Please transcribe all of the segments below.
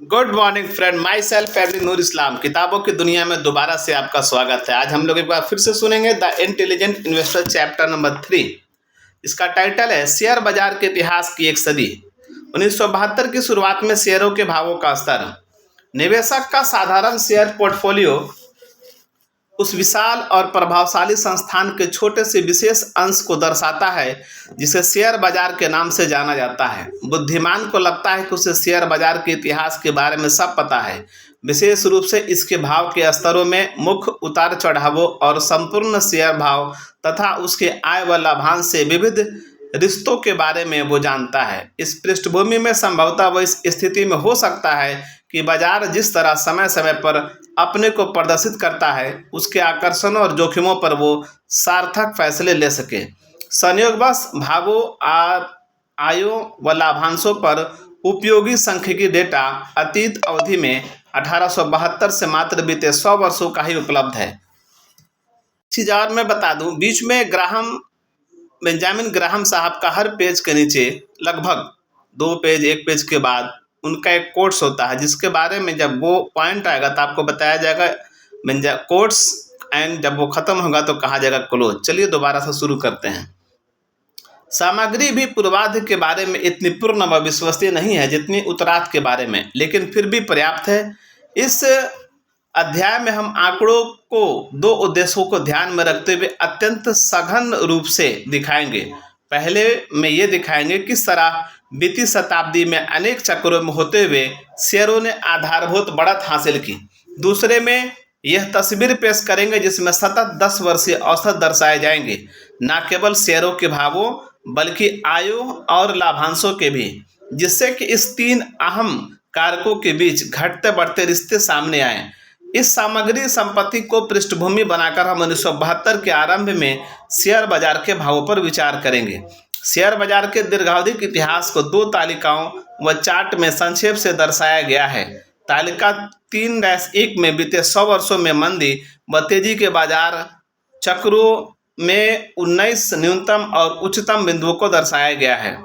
Good morning friend, myself Faizal Noor Islam. किताबों की दुनिया में दोबारा से आपका स्वागत है। आज हम लोग एक बार फिर से सुनेंगे the intelligent investor chapter number 3। इसका टाइटल है शेयर बाजार के इतिहास की एक सदी। 1972 की शुरुआत में शेयरों के भावों का स्तर। निवेशक का साधारण शेयर पोर्टफोलियो उस विशाल और प्रभावशाली संस्थान के छोटे से विशेष अंश को दर्शाता है जिसे शेयर बाजार के नाम से जाना जाता है। बुद्धिमान को लगता है कि उसे शेयर बाजार के इतिहास के बारे में सब पता है, विशेष रूप से इसके भाव के स्तरों में मुख्य उतार चढ़ावों और संपूर्ण शेयर भाव तथा उसके आय व लाभांश से विविध रिश्तों के बारे में वो जानता है। इस पृष्ठभूमि में संभवतः वो इस स्थिति में हो सकता है कि बाजार जिस तरह समय समय पर अपने को प्रदर्शित करता है, उसके आकर्षणों और जोखिमों पर वो सार्थक फैसले ले सके। संयोगवश भावों, आयों व लाभांशों पर उपयोगी सांख्यिकी डेटा अतीत अवधि में 1872 से मात्र बीते 100 वर्षों का ही उपलब्ध है। इसी जार में बता दूं, बीच में बेंजामिन ग्राहम साहब का हर पेज के नीचे लगभग 2 पेज, 1 पेज के बाद उनका एक कोट्स होता है, जिसके बारे में जब वो पॉइंट आएगा तो आपको बताया जाएगा कोट्स, एंड जब वो खत्म होगा तो कहा जाएगा क्लोज। चलिए दोबारा से शुरू करते हैं। सामग्री भी पूर्वार्ध के बारे में इतनी पूर्ण व विश्वसनीय नहीं है जितनी उत्तरार्ध के बारे में, लेकिन फिर भी पर्याप्त है। इस अध्याय में हम आंकड़ों को 2 उद्देश्यों को ध्यान में रखते हुए अत्यंत सघन रूप से दिखाएंगे। पहले में ये दिखाएंगे किस तरह बीती शताब्दी में अनेक चक्रों में होते हुए शेयरों ने आधारभूत बढ़त हासिल की। दूसरे में यह तस्वीर पेश करेंगे जिसमें सतत 10 वर्षीय औसत दर्शाए जाएंगे, न केवल शेयरों के भावों बल्कि आयों और लाभांशों के भी, जिससे कि इस 3 अहम कारकों के बीच घटते बढ़ते रिश्ते सामने आए। इस सामग्री संपत्ति को पृष्ठभूमि बनाकर हम 1972 के आरंभ में शेयर बाजार के भावों पर विचार करेंगे। शेयर बाजार के दीर्घावधिक इतिहास को 2 तालिकाओं व चार्ट में संक्षेप से दर्शाया गया है। तालिका 3-1 में बीते 100 वर्षों में मंदी व तेजी के बाजार चक्रों में 19 न्यूनतम और उच्चतम बिंदुओं को दर्शाया गया है।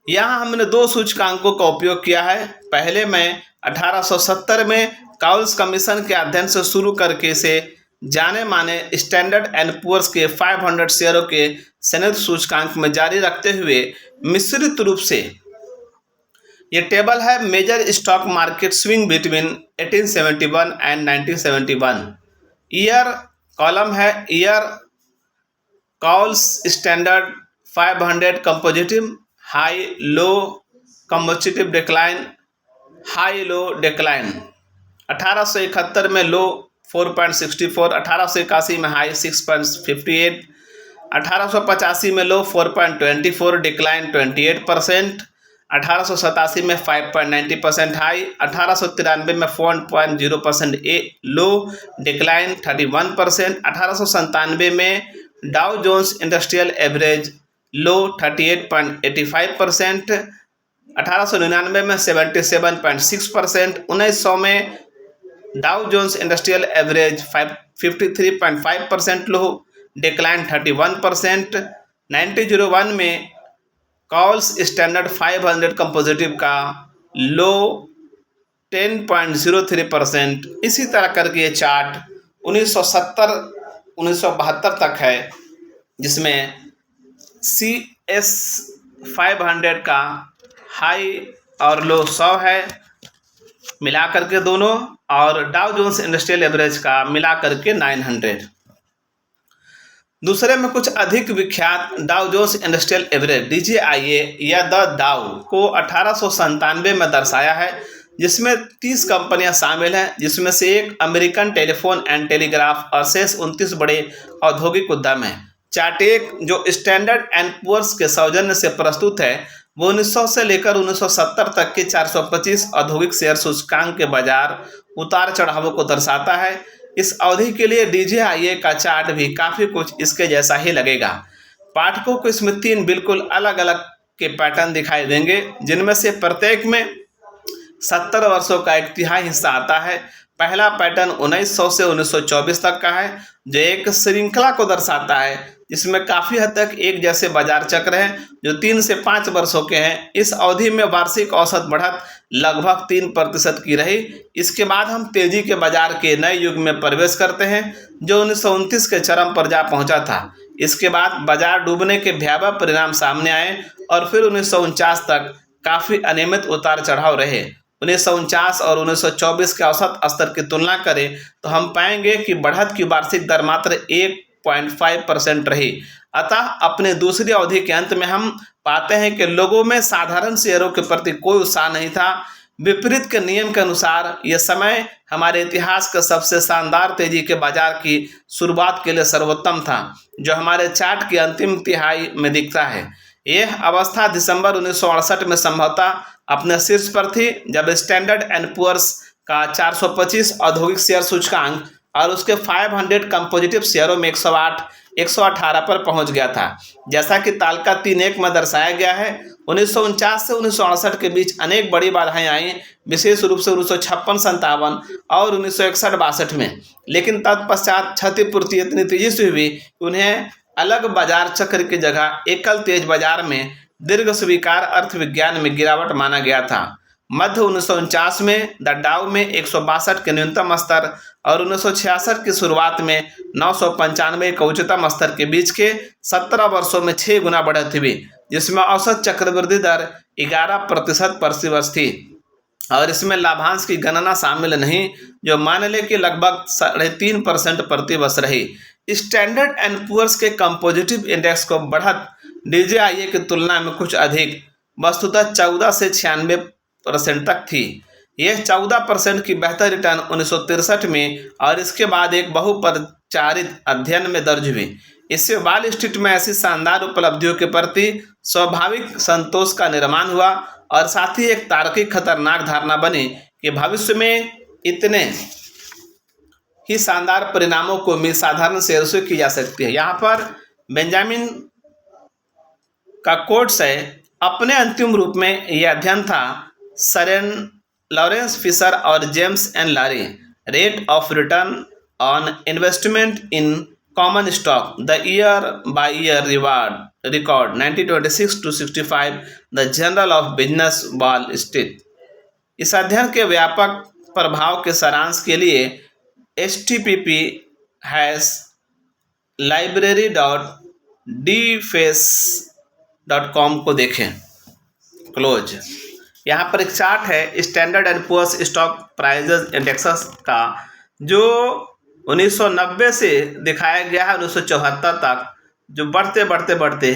यहाँ हमने 2 सूचकांकों का उपयोग किया है। पहले में 1870 में काउल्स कमीशन के अध्ययन से शुरू करके इसे जाने माने स्टैंडर्ड एंड पुअर्स के 500 शेयरों के संयुक्त सूचकांक में जारी रखते हुए मिश्रित रूप से ये टेबल है major stock market swing between 1871 and 1971। Year column है year Cowles standard 500 compositive high low compositive decline high low decline. 1871 में लो 4.64, 1881 में हाई 6.58, 1885 में लो 4.24 डिक्लाइन 28%, 1887 में 5.90% हाई, 1893 में 4.0% लो डिक्लाइन 31%, 1897 में डाउ जोन्स इंडस्ट्रियल एवरेज लो 38.85%, 1899 में 77.6%, 1900 में डाउ जोन्स इंडस्ट्रियल एवरेज 53.5% लो डिक्लाइन 31%, 1901 में काउल्स स्टैंडर्ड 500 कंपोजिटिव का लो 10.03%। इसी तरह करके ये चार्ट 1972 तक है, जिसमें CS 500 का हाई और लो 100 है मिला करके दोनों, और डाउ जोन्स इंडस्ट्रियल एवरेज का मिला करके 900। दूसरे में कुछ अधिक विख्यात Dow Jones industrial average DJIA या द डाउ को 1897 में दर्शाया है, जिसमें 30 कंपनियां शामिल हैं, जिसमें से एक अमेरिकन टेलीफोन एंड टेलीग्राफ और शेष 29 बड़े औद्योगिक उद्यम हैं। चार्ट 1 जो स्टैंडर्ड एंड पुअर्स के सौजन्य से प्रस्तुत है वो 1900 से लेकर 1970 तक के 425 औद्योगिक शेयर सूचकांक के बाजार उतार चढ़ावों को दर्शाता है। इस अवधि के लिए DJIA का चार्ट भी काफ़ी कुछ इसके जैसा ही लगेगा। पाठकों को इसमें 3 बिल्कुल अलग अलग के पैटर्न दिखाई देंगे, जिनमें से प्रत्येक में 70 वर्षों का एक तिहाई हिस्सा आता है। पहला पैटर्न 1900 से 1924 तक का है, जो एक श्रृंखला को दर्शाता है। इसमें काफ़ी हद तक एक जैसे बाजार चक्र हैं जो 3 से 5 वर्षों के हैं। इस अवधि में वार्षिक औसत बढ़त लगभग 3% की रही। इसके बाद हम तेजी के बाजार के नए युग में प्रवेश करते हैं जो 1929 के चरम पर जा पहुंचा था। इसके बाद बाजार डूबने के भयावह परिणाम सामने आए और फिर 1949 तक काफ़ी अनियमित उतार चढ़ाव रहे। 1949 और 1924 के औसत स्तर की तुलना करें तो हम पाएंगे कि बढ़त की वार्षिक दर मात्र 1.5% रही। अतः अपने दूसरी अवधि के अंत में हम पाते हैं कि लोगों में साधारण शेयरों के प्रति कोई उत्साह नहीं था। विपरीत के नियम के अनुसार यह समय हमारे इतिहास के सबसे शानदार तेजी के बाजार की शुरुआत के लिए सर्वोत्तम था, जो हमारे चार्ट की अंतिम तिहाई में दिखता है। यह अवस्था दिसंबर 1968 में संभवतः अपने शीर्ष पर थी, जब स्टैंडर्ड एंड पुअर्स का 425 औद्योगिक शेयर सूचकांक और उसके 500 कंपोजिटिव शेयरों में 118 पर पहुंच गया था। जैसा कि तालिका 3.1 में दर्शाया गया है, 1949 से 1968 के बीच अनेक बड़ी बाधाएं आईं, विशेष रूप से 1956-57 और 1961-62 में। लेकिन तत्पश्चात क्षतिपूर्ति इतनी तेजी से हुई कि उन्हें अलग बाजार चक्र की जगह एकल तेज बाजार में दीर्घ स्वीकार अर्थविज्ञान में गिरावट माना गया था। मध्य 1949 में द डाउ में 162 के न्यूनतम स्तर और 1966 की शुरुआत में 995 के उच्चतम स्तर के बीच के 17 वर्षों में 6 गुना बढ़त हुई, जिसमें औसत चक्रवृद्धि दर 11% प्रति वर्ष थी और इसमें लाभांश की गणना शामिल नहीं, जो मान लें कि लगभग 3.5% प्रति वर्ष रही। स्टैंडर्ड एंड पुअर्स के कंपोजिटिव इंडेक्स को बढ़त डीजेआईए की तुलना में कुछ अधिक, वस्तुतः 14 से 96% तक थी। यह 14% की बेहतर रिटर्न 1963 में और इसके बाद एक बहुपरिचारित अध्ययन में दर्ज हुई। इससे वॉल स्ट्रीट में ऐसी शानदार उपलब्धियों के प्रति स्वाभाविक संतोष का निर्माण हुआ और साथ ही एक तार्किक खतरनाक धारणा बनी कि भविष्य में इतने ही शानदार परिणामों को उम्मीद साधारण शेयर से की जा सकती है। यहाँ पर बेंजामिन का कोट्स है, अपने अंतिम रूप में यह अध्ययन था सरेन लॉरेंस फिशर और James N Lorie, rate of return on investment in common stock the year by year record 1926-65 the Journal of Business Wall Street. इस अध्ययन के व्यापक प्रभाव के सारांश के लिए http://library.dface.com को देखें। क्लोज। यहाँ पर एक चार्ट है Standard and Poor's stock prices indexes का, जो 1990 से दिखाया गया है 1974 तक, जो बढ़ते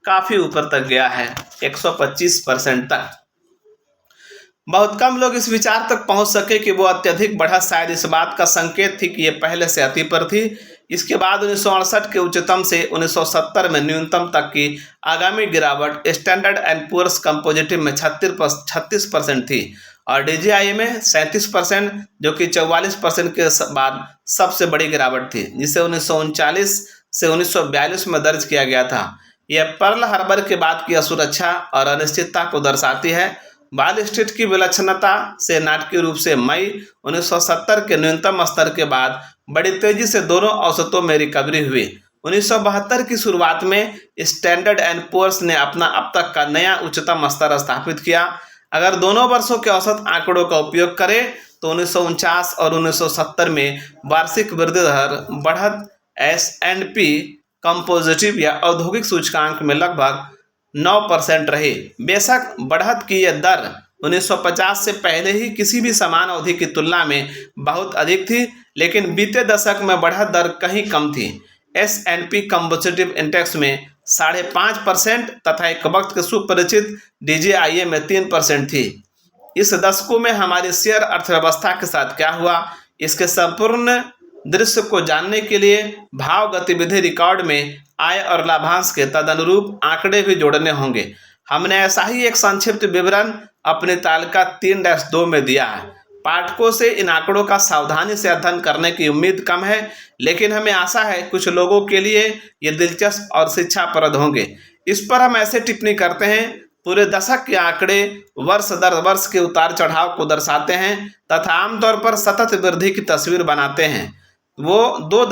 काफ़ी ऊपर तक गया है 125% तक। बहुत कम लोग इस विचार तक पहुंच सके कि वो अत्यधिक बढ़त शायद इस बात का संकेत थी कि ये पहले से अति पर थी। इसके बाद 1968 के उच्चतम से 1970 में न्यूनतम तक की आगामी गिरावट स्टैंडर्ड एंड पुअर्स कंपोजिटिव में 36% थी और डीजीआई में 37%, जो कि 44% के बाद सबसे बड़ी गिरावट थी, जिसे 1939 से 1942 में दर्ज किया गया था। यह पर्ल हार्बर के बाद की असुरक्षा और अनिश्चितता को दर्शाती है। वॉल स्ट्रीट की विलक्षणता से नाटकीय रूप से मई 1970 के न्यूनतम स्तर के बाद बड़ी तेजी से दोनों औसतों में रिकवरी हुई। 1972 की शुरुआत में स्टैंडर्ड एंड पुअर्स ने अपना अब तक का नया उच्चतम स्तर स्थापित किया। अगर दोनों वर्षों के औसत आंकड़ों का उपयोग करें तो 1949 और 1970 में वार्षिक वृद्धि दर बढ़त S&P कंपोजिटिव या औद्योगिक सूचकांक में लगभग 9% रही। बेशक बढ़त की यह दर 1950 से पहले ही किसी भी समान अवधि की तुलना में बहुत अधिक थी, लेकिन बीते दशक में बढ़त दर कहीं कम थी। S&P कंपोजिटिव इंडेक्स में 5.5% तथा एक वक्त के सुपरिचित DJIA में 3% थी। इस दशकों में हमारी शेयर अर्थव्यवस्था के साथ क्या हुआ, इसके संपूर्ण दृश्य को जानने के लिए भाव गतिविधि रिकॉर्ड में आय और लाभांश के तदनुरूप आंकड़े भी जोड़ने होंगे। हमने ऐसा ही एक संक्षिप्त विवरण अपनी तालिका 3-2 में दिया है। पाठकों से इन आंकड़ों का सावधानी से अध्ययन करने की उम्मीद कम है, लेकिन हमें आशा है कुछ लोगों के लिए ये दिलचस्प और शिक्षाप्रद होंगे। इस पर हम ऐसे टिप्पणी करते हैं, पूरे दशक के आंकड़े वर्ष दर वर्ष के उतार चढ़ाव को दर्शाते हैं तथा आमतौर पर सतत वृद्धि की तस्वीर बनाते हैं। वो दो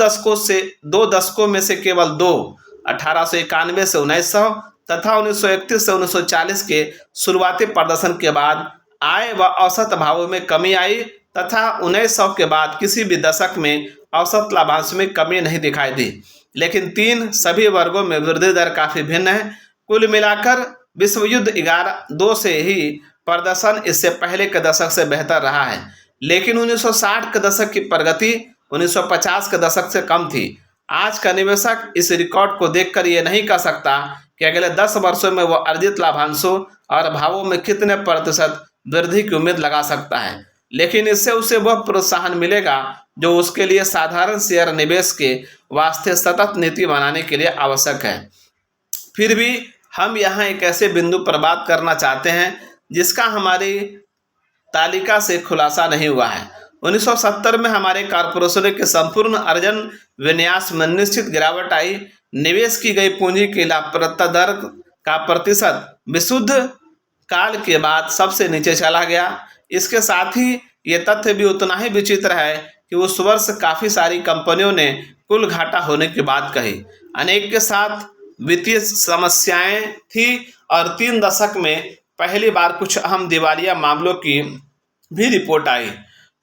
दशकों में से केवल 2 1891 से 1900 तथा 1931 से 1940 के शुरुआती प्रदर्शन के बाद आय व औसत भावों में कमी आई तथा 1900 के बाद किसी भी दशक में औसत लाभांश में कमी नहीं दिखाई दी। लेकिन तीन सभी वर्गों में वृद्धि दर काफी भिन्न है। कुल मिलाकर विश्व युद्ध 2 से ही प्रदर्शन इससे पहले के दशक से बेहतर रहा है, लेकिन 1960 के दशक की प्रगति 1950 के दशक से कम थी। आज का निवेशक इस रिकॉर्ड को देखकर यह नहीं कह सकता कि अगले 10 वर्षों में वह अर्जित लाभांशों और भावों में कितने प्रतिशत वृद्धि की उम्मीद लगा सकता है, लेकिन इससे उसे वह प्रोत्साहन मिलेगा जो उसके लिए साधारण शेयर निवेश के वास्ते सतत नीति बनाने के लिए आवश्यक है। फिर भी हम यहाँ एक ऐसे बिंदु पर बात करना चाहते हैं जिसका हमारी तालिका से खुलासा नहीं हुआ है। 1970 में हमारे कॉर्पोरेशनों के संपूर्ण अर्जन विन्यास में निश्चित गिरावट आई। निवेश की गई पूंजी की लाभप्रदता दर का प्रतिशत विशुद्ध काल के बाद सबसे नीचे चला गया। इसके साथ ही ये तथ्य भी उतना ही विचित्र है कि उस वर्ष काफ़ी सारी कंपनियों ने कुल घाटा होने की बात कही। अनेक के साथ वित्तीय समस्याएं थी और 3 दशक में पहली बार कुछ अहम दिवालिया मामलों की भी रिपोर्ट आई।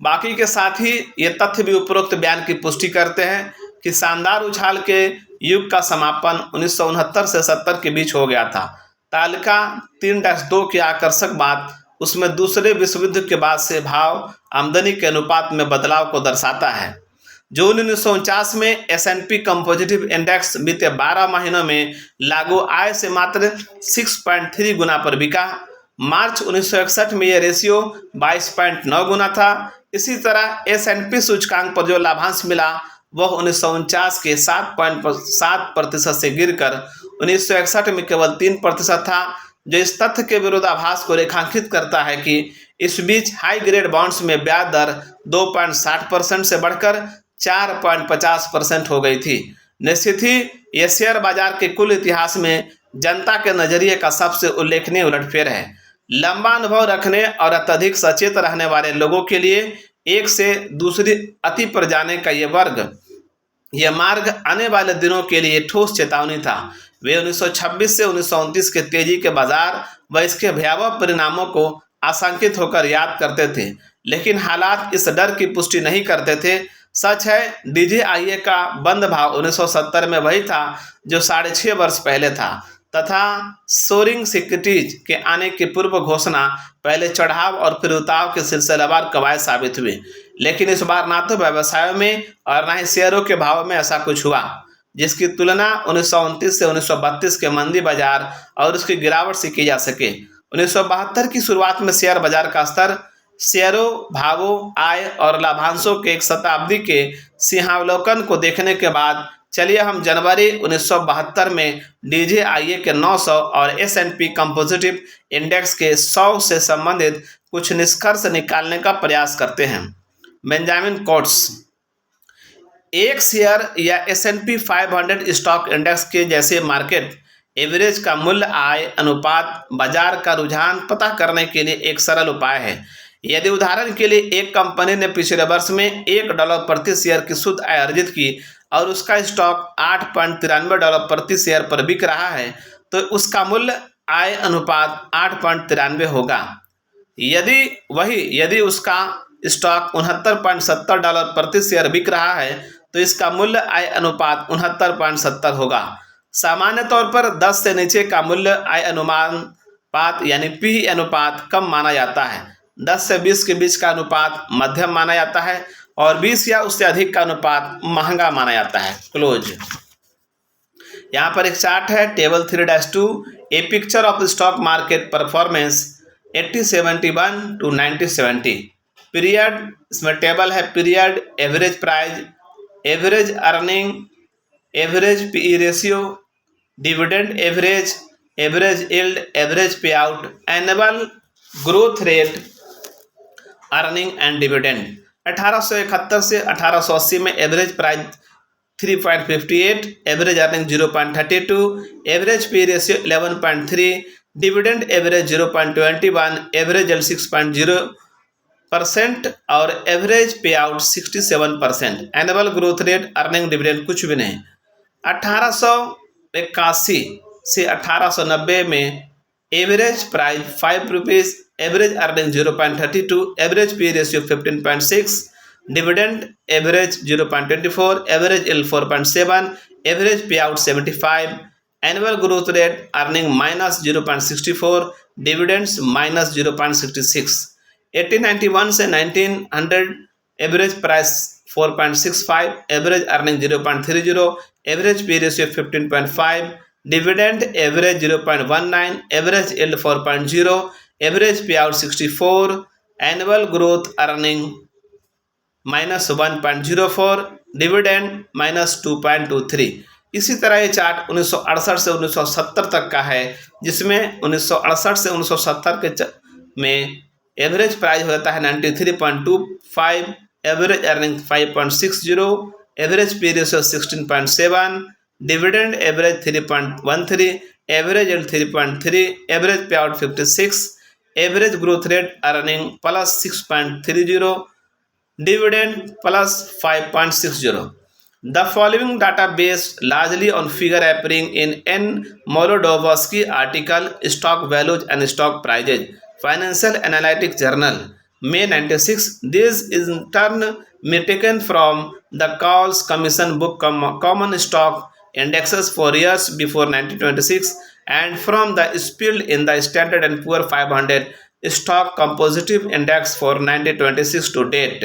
बाकी के साथ ही ये तथ्य भी उपरोक्त बयान की पुष्टि करते हैं कि शानदार उछाल के युग का समापन 1969 से 70 के बीच हो गया था। तालिका 3-2 की आकर्षक बात उसमें दूसरे विश्व युद्ध के बाद से भाव आमदनी के अनुपात में बदलाव को दर्शाता है। जून 1949 में S&P कंपोजिटिव इंडेक्स बीते 12 महीनों में लागू आय से मात्र 6.3 गुना पर बिका। मार्च 1961 में यह रेशियो 22.9 गुना था। इसी तरह S&P सूचकांक पर जो लाभांश मिला वह 1949 के 7.7% से गिरकर 1961 में केवल 3% था, जो इस तथ्य के विरोधाभास को रेखांकित करता है कि इस बीच हाई ग्रेड बॉन्ड्स में ब्याज दर 2.60% से बढ़कर 4.50% हो गई थी। निश्चित ही यह शेयर बाजार के कुल इतिहास में जनता के नजरिए का सबसे उल्लेखनीय उलटफेर है। लंबा अनुभव रखने और अत्यधिक सचेत रहने वाले लोगों के लिए एक से दूसरी अति पर जाने का यह मार्ग आने वाले दिनों के लिए ठोस चेतावनी था। वे 1926 से 1929 के तेजी के बाजार व इसके भयावह परिणामों को आशंकित होकर याद करते थे, लेकिन हालात इस डर की पुष्टि नहीं करते थे। सच है, DJIA का बंद भाव 1970 में वही था जो 6.5 वर्ष पहले था तथा सोरिंग सिक्योरिटीज के आने की पूर्व घोषणा पहले चढ़ाव और फिर उतार के सिलसिलेवार कवायद साबित हुई। लेकिन इस बार ना तो व्यवसायों में और ना ही शेयरों के भाव में ऐसा कुछ हुआ जिसकी तुलना 1929 से 1932 के मंदी बाजार और उसकी गिरावट से की जा सके। 1972 की शुरुआत में शेयर बाजार का स्तर शेयरों, भावों, आय और लाभांशों के एक शताब्दी के सिंहावलोकन को देखने के बाद चलिए हम जनवरी 1972 में DJIA के 900 और S&P कंपोजिटिव इंडेक्स के 100 से संबंधित कुछ निष्कर्ष निकालने का प्रयास करते हैं। बेंजामिन कोट्स, एक शेयर या S&P 500 स्टॉक इंडेक्स के जैसे मार्केट एवरेज का मूल्य आय अनुपात बाजार का रुझान पता करने के लिए एक सरल उपाय है। यदि उदाहरण के लिए एक कंपनी ने पिछले वर्ष में $1 प्रति शेयर की शुद्ध आय अर्जित की और उसका स्टॉक $8.93 प्रति शेयर पर बिक रहा है, तो उसका मूल्य आय अनुपात 8.93 होगा। यदि उसका स्टॉक $69.70 प्रति शेयर बिक रहा है, तो इसका मूल्य आय अनुपात 69.70 होगा। सामान्य तौर पर 10 से नीचे का मूल्य आय अनुपात यानी PE अनुपात कम माना जाता है। 10 से 20 के बीच का अनुपात मध्यम माना जाता है और 20 या उससे अधिक का अनुपात महंगा माना जाता है। क्लोज। यहाँ पर एक चार्ट है, table 3-2, a picture of stock market performance 8071 to 9070। Period, इसमें टेबल है period, average price, average earning, average PE ratio, dividend average, average yield, average pay out, annual growth rate, earning and dividend. 1871 से 1880 में average price 3.58, average earning 0.32, average PE ratio 11.3, dividend average 0.21, average yield 6.0% और average pay out 67%। Annual growth rate, earning, dividend कुछ भी नहीं। 1881 से 1890 में average price 5 rupees, average earning 0.32, average P ratio 15.6, dividend average 0.24, average yield 4.7, average pay out 75, annual growth rate earning -0.64, dividends -0.66। 1891 से 1900 average price 4.65, average earning 0.30, average P ratio 15.5, dividend average 0.19, average yield 4.0, average pay out 64, annual growth earning -1.04, dividend -2.23। इसी तरह ये chart 1968 से 1970 तक का है, जिसमें 1968 से 1970 के में एवरेज प्राइस हो जाता है 93.25, average earning 5.60, average P ratio 16.7, dividend average 3.13, average yield 3.3, average pay out 56, average growth rate earning +6.30, dividend +5.60. The following data based largely on figure appearing in N. Molodowsky article Stock Values and Stock Prices, Financial Analytics Journal, May 96. This is in turn taken from the Cowles Commission book Common Stock Indexes for years before 1926 and from the Spill in the Standard and Poor 500 Stock Composite Index for 1926 to date.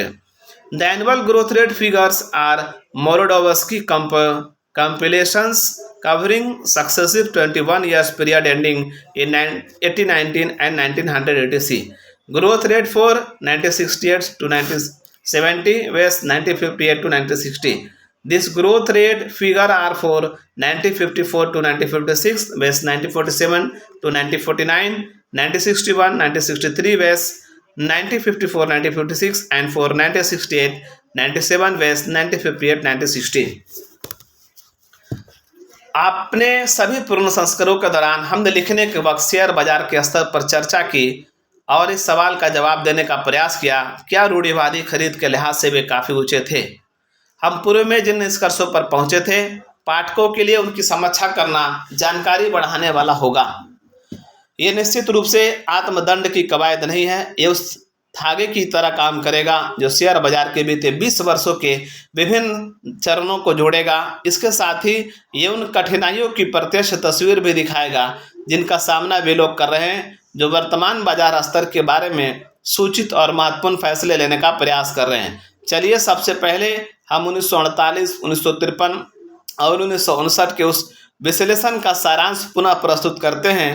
The annual growth rate figures are Molodowsky compilations covering successive 21 years period ending in 1819 and 1980. Growth rate for 1968 to 1970 was 1958 to 1960. This growth rate figure are for 1954 to 1956 was 1947 to 1949, 1961, 1963 was 1954, 1956 and for 1968, 97 was 1958, 1960। आपने सभी पूर्ण संस्करणों के दौरान हमने लिखने के वक्त शेयर बाजार के स्तर पर चर्चा की और इस सवाल का जवाब देने का प्रयास किया, क्या रूढ़िवादी खरीद के लिहाज से वे काफ़ी ऊंचे थे। हम पूर्व में जिन निष्कर्षों पर पहुंचे थे, पाठकों के लिए उनकी समीक्षा करना जानकारी बढ़ाने वाला होगा। ये निश्चित रूप से आत्मदंड की कवायद नहीं है, ये उस धागे की तरह काम करेगा जो शेयर बाजार के बीते 20 वर्षों के विभिन्न चरणों को जोड़ेगा। इसके साथ ही ये उन कठिनाइयों की प्रत्यक्ष तस्वीर भी दिखाएगा जिनका सामना वे लोग कर रहे हैं जो वर्तमान बाजार स्तर के बारे में सूचित और महत्वपूर्ण फैसले लेने का प्रयास कर रहे हैं। चलिए सबसे पहले हम 1948, 1953 और 1959 के उस विश्लेषण का सारांश पुनः प्रस्तुत करते हैं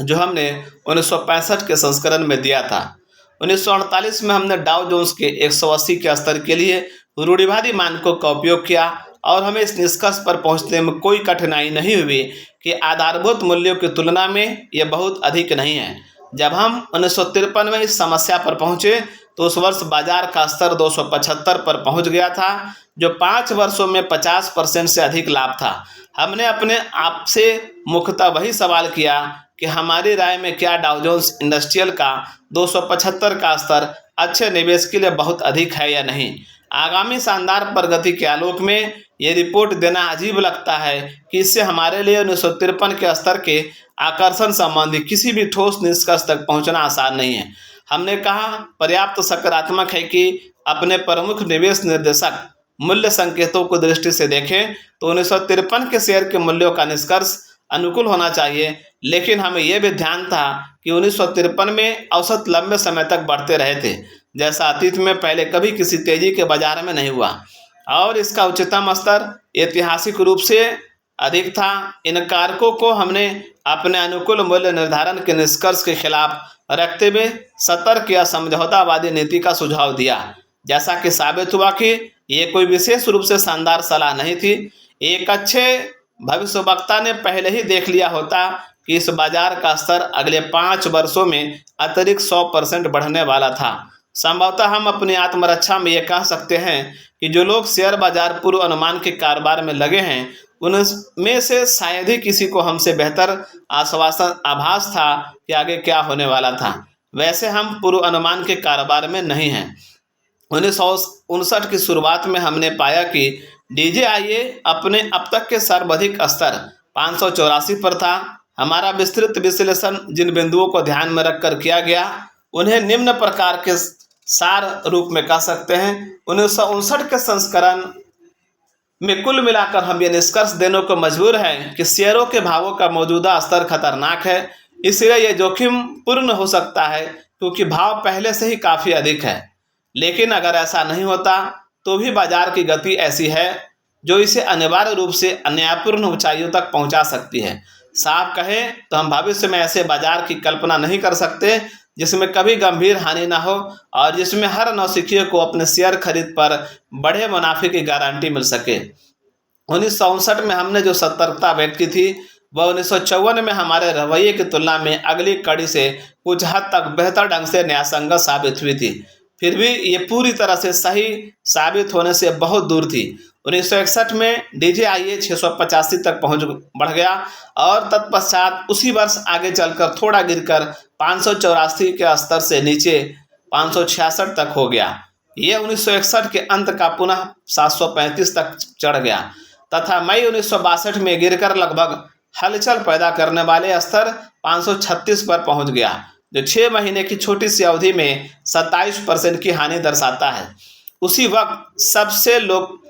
जो हमने 1965 के संस्करण में दिया था। 1948 में हमने डाउ जोन्स के 180 के स्तर के लिए रूढ़िवादी मानकों का उपयोग किया और हमें इस निष्कर्ष पर पहुंचने में कोई कठिनाई नहीं हुई कि आधारभूत मूल्यों की तुलना में यह बहुत अधिक नहीं है। जब हम 1953 में इस समस्या पर पहुंचे तो उस वर्ष बाजार का स्तर 275 पर पहुंच गया था, जो 5 वर्षों में 50% से अधिक लाभ था। हमने अपने आप से मुख्यतः वही सवाल किया कि हमारी राय में क्या डाउ जोन्स इंडस्ट्रियल का 275 का स्तर अच्छे निवेश के लिए बहुत अधिक है या नहीं। आगामी शानदार प्रगति के आलोक में ये रिपोर्ट देना अजीब लगता है कि इससे हमारे लिए 1953 के स्तर के आकर्षण संबंधी किसी भी ठोस निष्कर्ष तक पहुंचना आसान नहीं है। हमने कहा पर्याप्त सकारात्मक है कि अपने प्रमुख निवेश निर्देशक मूल्य संकेतों को दृष्टि से देखें तो 1953 के शेयर के मूल्यों का निष्कर्ष अनुकूल होना चाहिए, लेकिन हमें यह भी ध्यान था कि 1953 में औसत लंबे समय तक बढ़ते रहे थे, जैसा अतीत में पहले कभी किसी तेजी के बाजार में नहीं हुआ, और इसका उच्चतम स्तर ऐतिहासिक रूप से अधिक था। इन कारकों को हमने अपने अनुकूल मूल्य निर्धारण के निष्कर्ष के खिलाफ रखते हुए सतर्क या समझौतावादी नीति का सुझाव दिया। जैसा कि साबित हुआ कि ये कोई विशेष रूप से शानदार सलाह नहीं थी। एक अच्छे भविष्यवक्ता ने पहले ही देख लिया होता कि इस बाजार का स्तर अगले 5 वर्षों में अतिरिक्त 100% बढ़ने वाला था। संभवतः हम अपनी आत्मरक्षा में ये कह सकते हैं कि जो लोग शेयर बाजार पूर्व अनुमान के कारोबार में लगे हैं उनमें से शायद ही किसी को हमसे बेहतर आभास था कि आगे क्या होने वाला था। वैसे हम पूर्व अनुमान के कारोबार में नहीं हैं। 1959 की शुरुआत में हमने पाया कि DJIA अपने अब तक के सर्वाधिक स्तर 584 पर था। हमारा विस्तृत विश्लेषण जिन बिंदुओं को ध्यान में रखकर किया गया उन्हें निम्न प्रकार के सार रूप में कह सकते हैं। 1959 के संस्करण में कुल मिलाकर हम ये निष्कर्ष देने को मजबूर हैं कि शेयरों के भावों का मौजूदा स्तर खतरनाक है। इसलिए यह जोखिम पूर्ण हो सकता है क्योंकि भाव पहले से ही काफ़ी अधिक है। लेकिन अगर ऐसा नहीं होता तो भी बाजार की गति ऐसी है जो इसे अनिवार्य रूप से अन्यायपूर्ण ऊंचाइयों तक पहुंचा सकती है। साफ कहें तो हम भविष्य में ऐसे बाजार की कल्पना नहीं कर सकते जिसमें कभी गंभीर हानि न हो और जिसमें हर नौसिखिए को अपने शेयर खरीद पर बड़े मुनाफे की गारंटी मिल सके। 1959 में हमने जो सतर्कता व्यक्त की थी वह 1954 में हमारे रवैये की तुलना में अगली कड़ी से कुछ हद तक बेहतर ढंग से न्यायसंगत साबित हुई थी। फिर भी ये पूरी तरह से सही साबित होने से बहुत दूर थी। 1961 में DJIA 685 तक बढ़ गया और तत्पश्चात उसी वर्ष आगे चलकर थोड़ा गिरकर 584 के स्तर से नीचे 566 तक हो गया। यह 1961 के अंत का पुनः 735 तक चढ़ गया तथा मई 1962 में गिरकर लगभग हलचल पैदा करने वाले स्तर 536 पर पहुंच गया, जो 6 महीने की छोटी सी अवधि में 27% की हानि दर्शाता है। उसी वक्त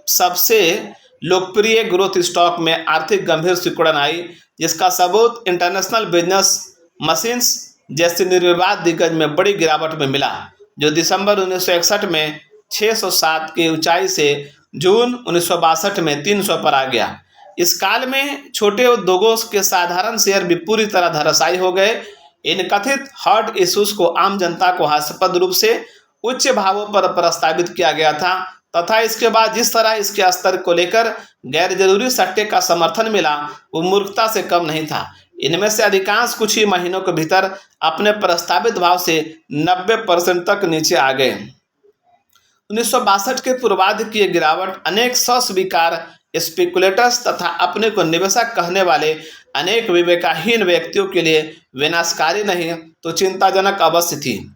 सबसे लोकप्रिय ग्रोथ स्टॉक में आर्थिक गंभीर सिकुड़न आई, जिसका सबूत इंटरनेशनल बिजनेस मशीन्स जैसी निर्विवाद दिग्गज में बड़ी गिरावट में मिला, जो दिसंबर 1961 में 607 की ऊंचाई से जून 1962 में 300 पर आ गया। इस काल में छोटे उद्योगों के साधारण शेयर भी पूरी तरह धराशायी हो गए। इन कथित हॉट इश्यूज को आम जनता को हास्यास्पद रूप से उच्च भावों पर प्रस्तावित किया गया था तथा इसके बाद जिस तरह इसके स्तर को लेकर गैर जरूरी सट्टे का समर्थन मिला वो मूर्खता से कम नहीं था। इनमें से अधिकांश कुछ ही महीनों के भीतर अपने प्रस्तावित भाव से 90% तक नीचे आ गए। 1962 के पूर्वार्ध की गिरावट अनेक स्वीकार स्पेकुलेटर्स तथा अपने को निवेशक कहने वाले अनेक विवेकहीन व्यक्तियों के लिए विनाशकारी नहीं तो चिंताजनक अवश्य थी।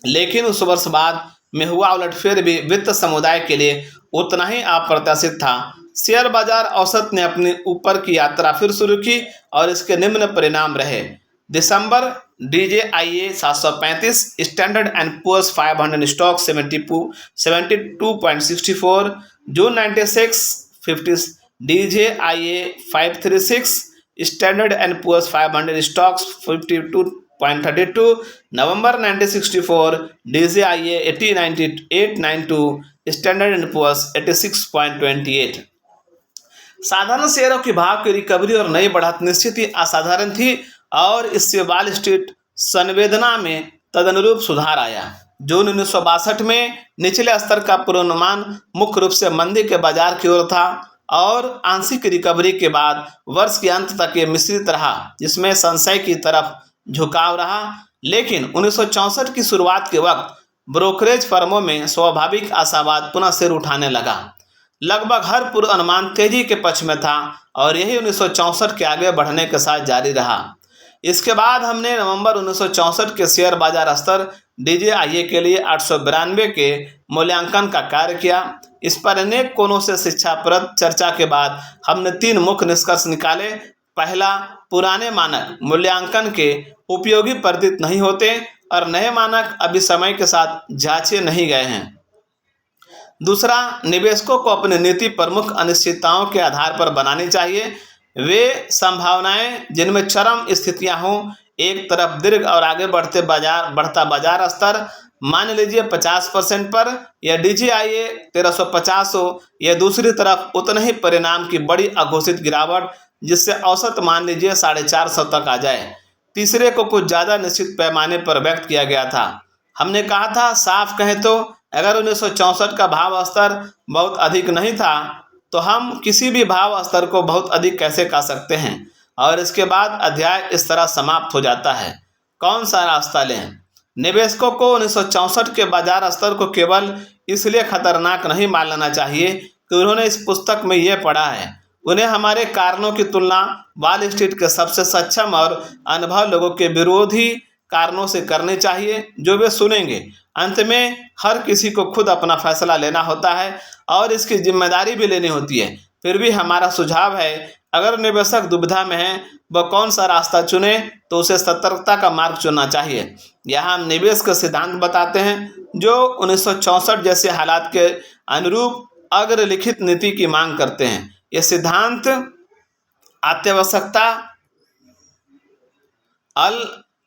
लेकिन उस वर्ष बाद में हुआ उलटफेर भी वित्त समुदाय के लिए उतना ही अप्रत्याशित था। शेयर बाजार औसत ने अपनी ऊपर की यात्रा फिर शुरू की और इसके निम्न परिणाम रहे। दिसंबर DJIA 735, Standard and Poor's 500 stock 72.64, जून 96 50, DJIA 536, Standard and Poor's 500 stocks 52.32, नवंबर 1964 DJIA 892, स्टैंडर्ड एंड पुअर्स 86.28। साधारण शेयरों की भाव की रिकवरी और नई बढ़त निश्चित ही असाधारण थी और इससे वॉल स्ट्रीट संवेदना में तदनुरूप सुधार आया। जून 1962 में निचले स्तर का पूर्वानुमान मुख्य रूप से मंदी के बाजार की ओर था और आंशिक रिकवरी के बाद वर्ष के अंत तक ये मिश्रित रहा, जिसमें संशय की तरफ झुकाव रहा। लेकिन 1964 की शुरुआत के वक्त ब्रोकरेज फर्मों में स्वाभाविक आशावाद पुनः सिर उठाने लगा। लगभग हर पूर्व अनुमान तेजी के पक्ष में था और यही 1964 के आगे बढ़ने के साथ जारी रहा। इसके बाद हमने नवंबर 1964 के शेयर बाजार स्तर DJIA के लिए 892 के मूल्यांकन का कार्य किया। इस पर अनेक कोणों से शिक्षाप्रद चर्चा के बाद हमने 3 मुख्य निष्कर्ष निकाले। पहला, पुराने मानक मूल्यांकन के उपयोगी प्रतीत नहीं होते और नए मानक अभी समय के साथ जांचे नहीं गए हैं। दूसरा, निवेशकों को अपनी नीति प्रमुख अनिश्चितताओं के आधार पर बनानी चाहिए। वे संभावनाएं जिनमें चरम स्थितियां हों, एक तरफ दीर्घ और आगे बढ़ता बाजार स्तर मान लीजिए 50% पर या DJIA 1350 हो, या दूसरी तरफ उतने ही परिणाम की बड़ी अघोषित गिरावट जिससे औसत मान लीजिए 450 तक आ जाए। तीसरे को कुछ ज़्यादा निश्चित पैमाने पर व्यक्त किया गया था। हमने कहा था, साफ कहें तो अगर 1964 का भाव स्तर बहुत अधिक नहीं था तो हम किसी भी भाव स्तर को बहुत अधिक कैसे कह सकते हैं। और इसके बाद अध्याय इस तरह समाप्त हो जाता है। कौन सा रास्ता लें? निवेशकों को 1964 के बाजार स्तर को केवल इसलिए खतरनाक नहीं मान लेना चाहिए कि उन्होंने इस पुस्तक में ये पढ़ा है। उन्हें हमारे कारणों की तुलना वॉल स्ट्रीट के सबसे सक्षम और अनुभव लोगों के विरोधी कारणों से करनी चाहिए, जो वे सुनेंगे। अंत में हर किसी को खुद अपना फैसला लेना होता है और इसकी जिम्मेदारी भी लेनी होती है। फिर भी हमारा सुझाव है, अगर निवेशक दुविधा में है वह कौन सा रास्ता चुने, तो उसे सतर्कता का मार्ग चुनना चाहिए। यहाँ हम निवेश के सिद्धांत बताते हैं जो 1964 जैसे हालात के अनुरूप अग्रलिखित नीति की मांग करते हैं। ये सिद्धांत अत्यावश्यकता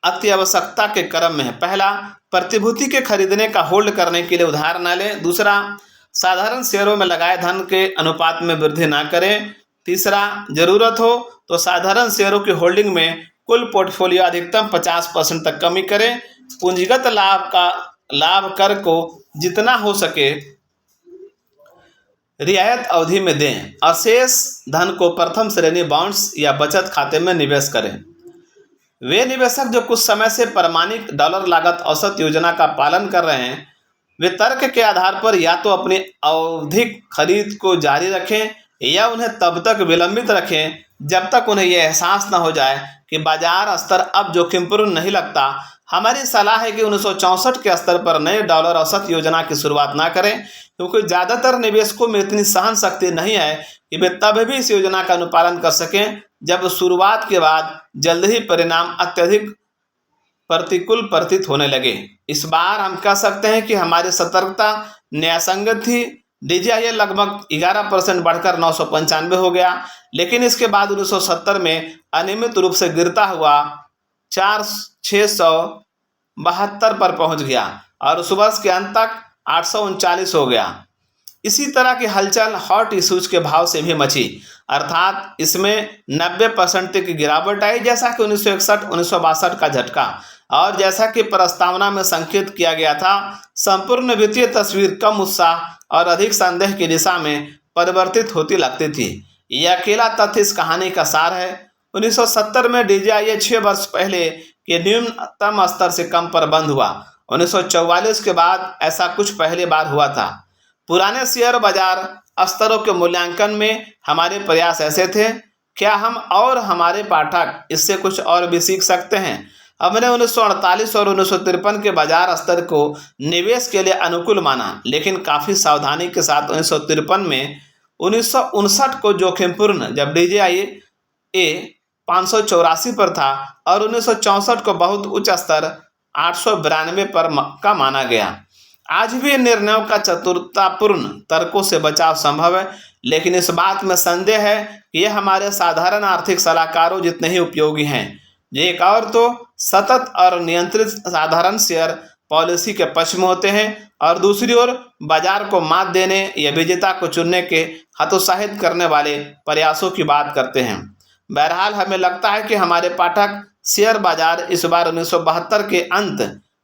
अत्यावश्यकता के क्रम में है। पहला, प्रतिभूति के खरीदने का होल्ड करने के लिए उधार न लें। दूसरा, साधारण शेयरों में लगाए धन के अनुपात में वृद्धि ना करें। तीसरा, जरूरत हो तो साधारण शेयरों की होल्डिंग में कुल पोर्टफोलियो अधिकतम 50% तक कमी करें। पूंजीगत लाभ कर को जितना हो सके रियायत अवधि में दें और शेष धन को प्रथम श्रेणी बॉन्ड्स या बचत खाते में निवेश करें। वे निवेशक जो कुछ समय से प्रमाणिक डॉलर लागत औसत योजना का पालन कर रहे हैं, वे तर्क के आधार पर या तो अपनी आवधिक खरीद को जारी रखें या उन्हें तब तक विलंबित रखें जब तक उन्हें यह एहसास न हो जाए कि बाजार स्तर अब जोखिमपूर्ण नहीं लगता। हमारी सलाह है कि 1964 के स्तर पर नए डॉलर औसत योजना की शुरुआत ना करें, क्योंकि ज़्यादातर निवेशकों में इतनी सहन शक्ति नहीं है कि वे तब भी इस योजना का अनुपालन कर सकें जब शुरुआत के बाद जल्द ही परिणाम अत्यधिक प्रतिकूल प्रतीत होने लगे। इस बार हम कह सकते हैं कि हमारी सतर्कता न्यायसंगत थी। DJIA लगभग 11% बढ़कर 995 हो गया, लेकिन इसके बाद 1970 में अनियमित रूप से गिरता हुआ 672 पर पहुंच गया और उस वर्ष के अंत तक 839 हो गया। इसी तरह की हलचल हॉट इशूज के भाव से भी मची, अर्थात इसमें 90% तक की गिरावट आई, जैसा कि 1961-1962 का झटका। और जैसा कि प्रस्तावना में संकेत किया गया था, संपूर्ण वित्तीय तस्वीर कम उत्साह और अधिक संदेह की दिशा में परिवर्तित होती लगती थी। यह अकेला तथ्य इस कहानी का सार है। 1970 में DJIA 6 वर्ष पहले के न्यूनतम स्तर से कम पर बंद हुआ। 1944 के बाद ऐसा कुछ पहली बार हुआ था। पुराने शेयर बाजार स्तरों के मूल्यांकन में हमारे प्रयास ऐसे थे। क्या हम और हमारे पाठक इससे कुछ और भी सीख सकते हैं? हमने 1948 और 1953 के बाजार स्तर को निवेश के लिए अनुकूल माना, लेकिन काफ़ी सावधानी के साथ 1953 में 1959 को जोखिमपूर्ण, जब DJIA 584 पर था, और 1964 को बहुत उच्च स्तर 892 पर का माना गया। आज भी निर्णयों का चतुरतापूर्ण तर्कों से बचाव संभव है, लेकिन इस बात में संदेह है कि ये हमारे साधारण आर्थिक सलाहकारों जितने ही उपयोगी हैं। एक और तो सतत और नियंत्रित साधारण शेयर पॉलिसी के पक्ष में होते हैं, और दूसरी ओर बाजार को मात देने या विजेता को चुनने के हतोत्साहित करने वाले प्रयासों की बात करते हैं। बहरहाल हमें लगता है कि हमारे पाठक शेयर बाजार इस बार 1972 के अंत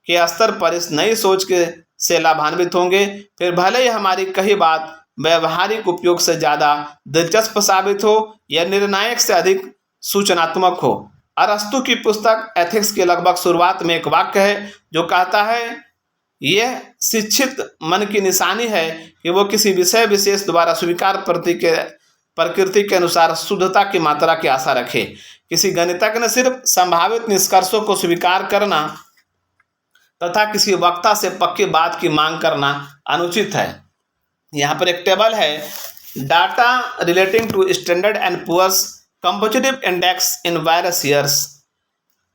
के स्तर पर इस नई सोच के से लाभान्वित होंगे। फिर भले ही हमारी कही बात व्यवहारिक उपयोग से ज़्यादा दिलचस्प साबित हो या निर्णायक से अधिक सूचनात्मक हो। अरस्तु की पुस्तक एथिक्स के लगभग शुरुआत में एक वाक्य है जो कहता है, यह शिक्षित मन की निशानी है कि वो किसी विषय विशेष द्वारा स्वीकार प्रकृति के अनुसार शुद्धता की मात्रा की आशा रखे। किसी गणितज्ञ ने सिर्फ संभावित निष्कर्षों को स्वीकार करना तथा किसी वक्ता से पक्की बात की मांग करना अनुचित है। यहाँ पर एक टेबल है, data relating to Standard and Poor's compositive index in various years,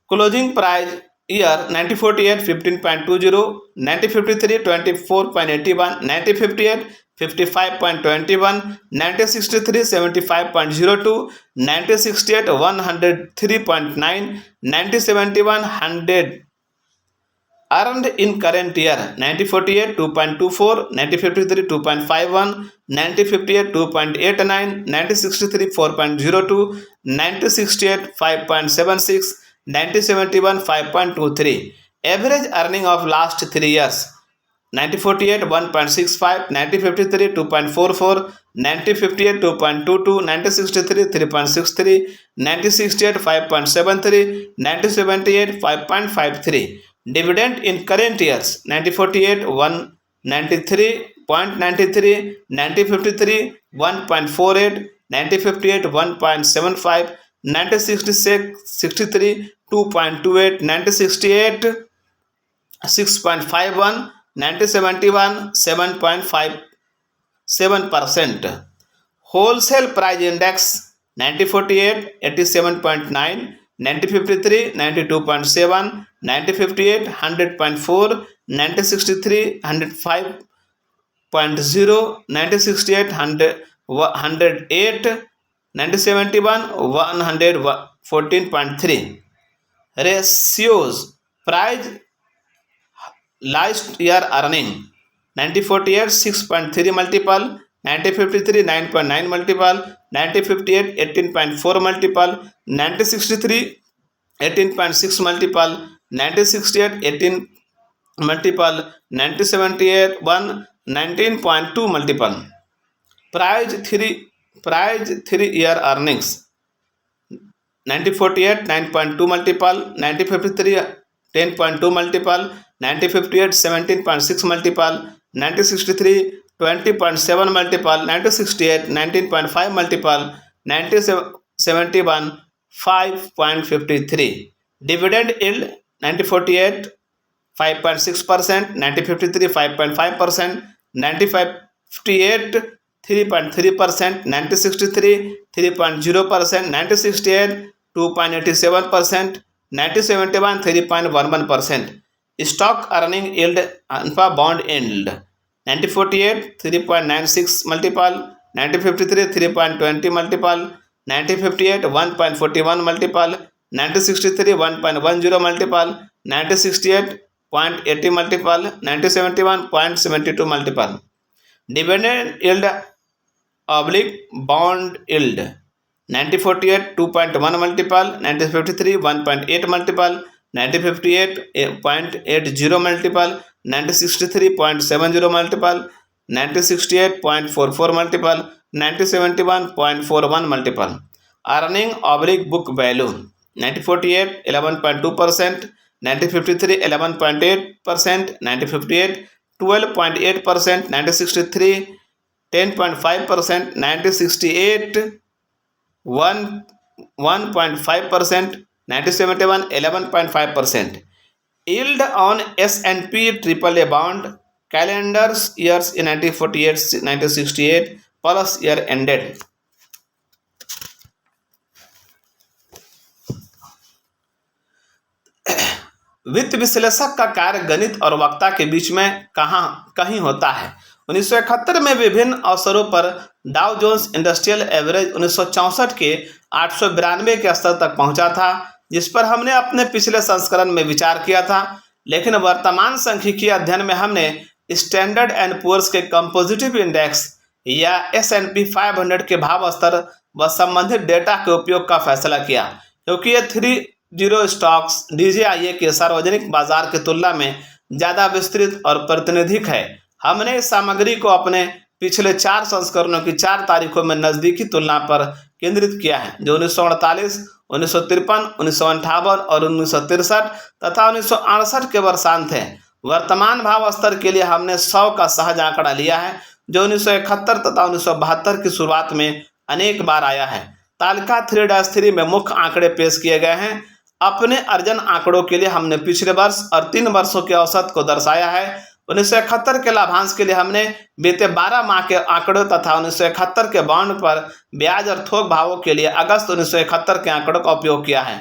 closing price year 1948 15.20, 1953 24.81, 1958 55.21, 1963 75.02, 1968 103.9, 1971 100 earned in current year, 1948 2.24, 1953 2.51, 1958 2.89, 1963 4.02, 1968 5.76, 1971 5.23. Average earning of last 3 years, 1948 1.65, 1953 2.44, 1958 2.22, 1963 3.63, 1968 5.73, 1978 5.53. Dividend in current years, 1948 193.93, 1953 1.48, 1958 1.75, 1963 2.28, 1968 6.51, 1971 7.57%. Wholesale price index 9048 87.9, 9053 92.7, 9058 100.4, 9063 105.0, 9068 108, 9071 114.3. Ratios price last year earning 9048 6.3 multiple, 9053 9.9 multiple, 9058 18.4 multiple, 9063 18.6 multiple, 9068 18 multiple, 9078 19.2 multiple. Price 3 year earnings 9048 9.2 multiple, 9053 10.2 multiple, 9058 17.6 multiple, 9063 20.7 multiple, 9068 19.5 multiple, 9071 5.53. Dividend yield 9048 5.6%, 9053 5.5%, 9058 3.3%, 9063 3.0%, 9068 2.87%, 9071 3.11%. Stock earning yield alpha bond yield 9048 3.96 multiple, 9053 3.20 multiple, 9058 1.41 multiple, 9063 1.10 multiple, 9068 0.80 multiple, 9071 0.72 multiple. Dividend yield oblique bond yield 9048 2.1 multiple, 9053 1.8 multiple, 9058 0.80 multiple, 9063 0.70 multiple, 9068 0.44 multiple, 9071 0.41 multiple. Earning oblique book value 9048 11.2%, 9053 11.8%, 9058 12.8%, 9063 10.5%, 9068 1.5%, 9071 11.5%. Yield on S&P AAA bond calendar years in 1948 1968 plus year ended. वित्त विश्लेषक का कार्य गणित और वक्ता के बीच में कहीं होता है। 1971 में विभिन्न अवसरों पर डाउ जोन्स इंडस्ट्रियल एवरेज 1964 के 892 के स्तर तक पहुंचा था, जिस पर हमने अपने पिछले संस्करण में विचार किया था। लेकिन वर्तमान सांख्यिकीय अध्ययन में हमने स्टैंडर्ड एंड पुअर्स के कंपोजिटिव इंडेक्स या S&P 500 के भाव स्तर व संबंधित डेटा के उपयोग का फैसला किया, क्योंकि ये 30 स्टॉक्स DJIA के सार्वजनिक बाजार की तुलना में ज़्यादा विस्तृत और प्रातिनिधिक है। हमने इस सामग्री को अपने पिछले 4 संस्करणों की 4 तारीखों में नज़दीकी तुलना पर केंद्रित किया है, जो 1948, 1953, 1958 और 1963 तथा 1968 के वर्षांत हैं। वर्तमान भाव स्तर के लिए हमने 100 का सहज आंकड़ा लिया है, जो 1971 तथा 1972 की शुरुआत में अनेक बार आया है। तालिका 3-3 में मुख्य आंकड़े पेश किए गए हैं। अपने अर्जन आंकड़ों के लिए हमने पिछले वर्ष और 3 वर्षों के औसत को दर्शाया है। 1971 के लाभांश के लिए हमने बीते 12 माह के आंकड़ों तथा 1971 के बॉन्ड पर ब्याज और थोक भावों के लिए अगस्त 1971 के आंकड़ों का उपयोग किया है।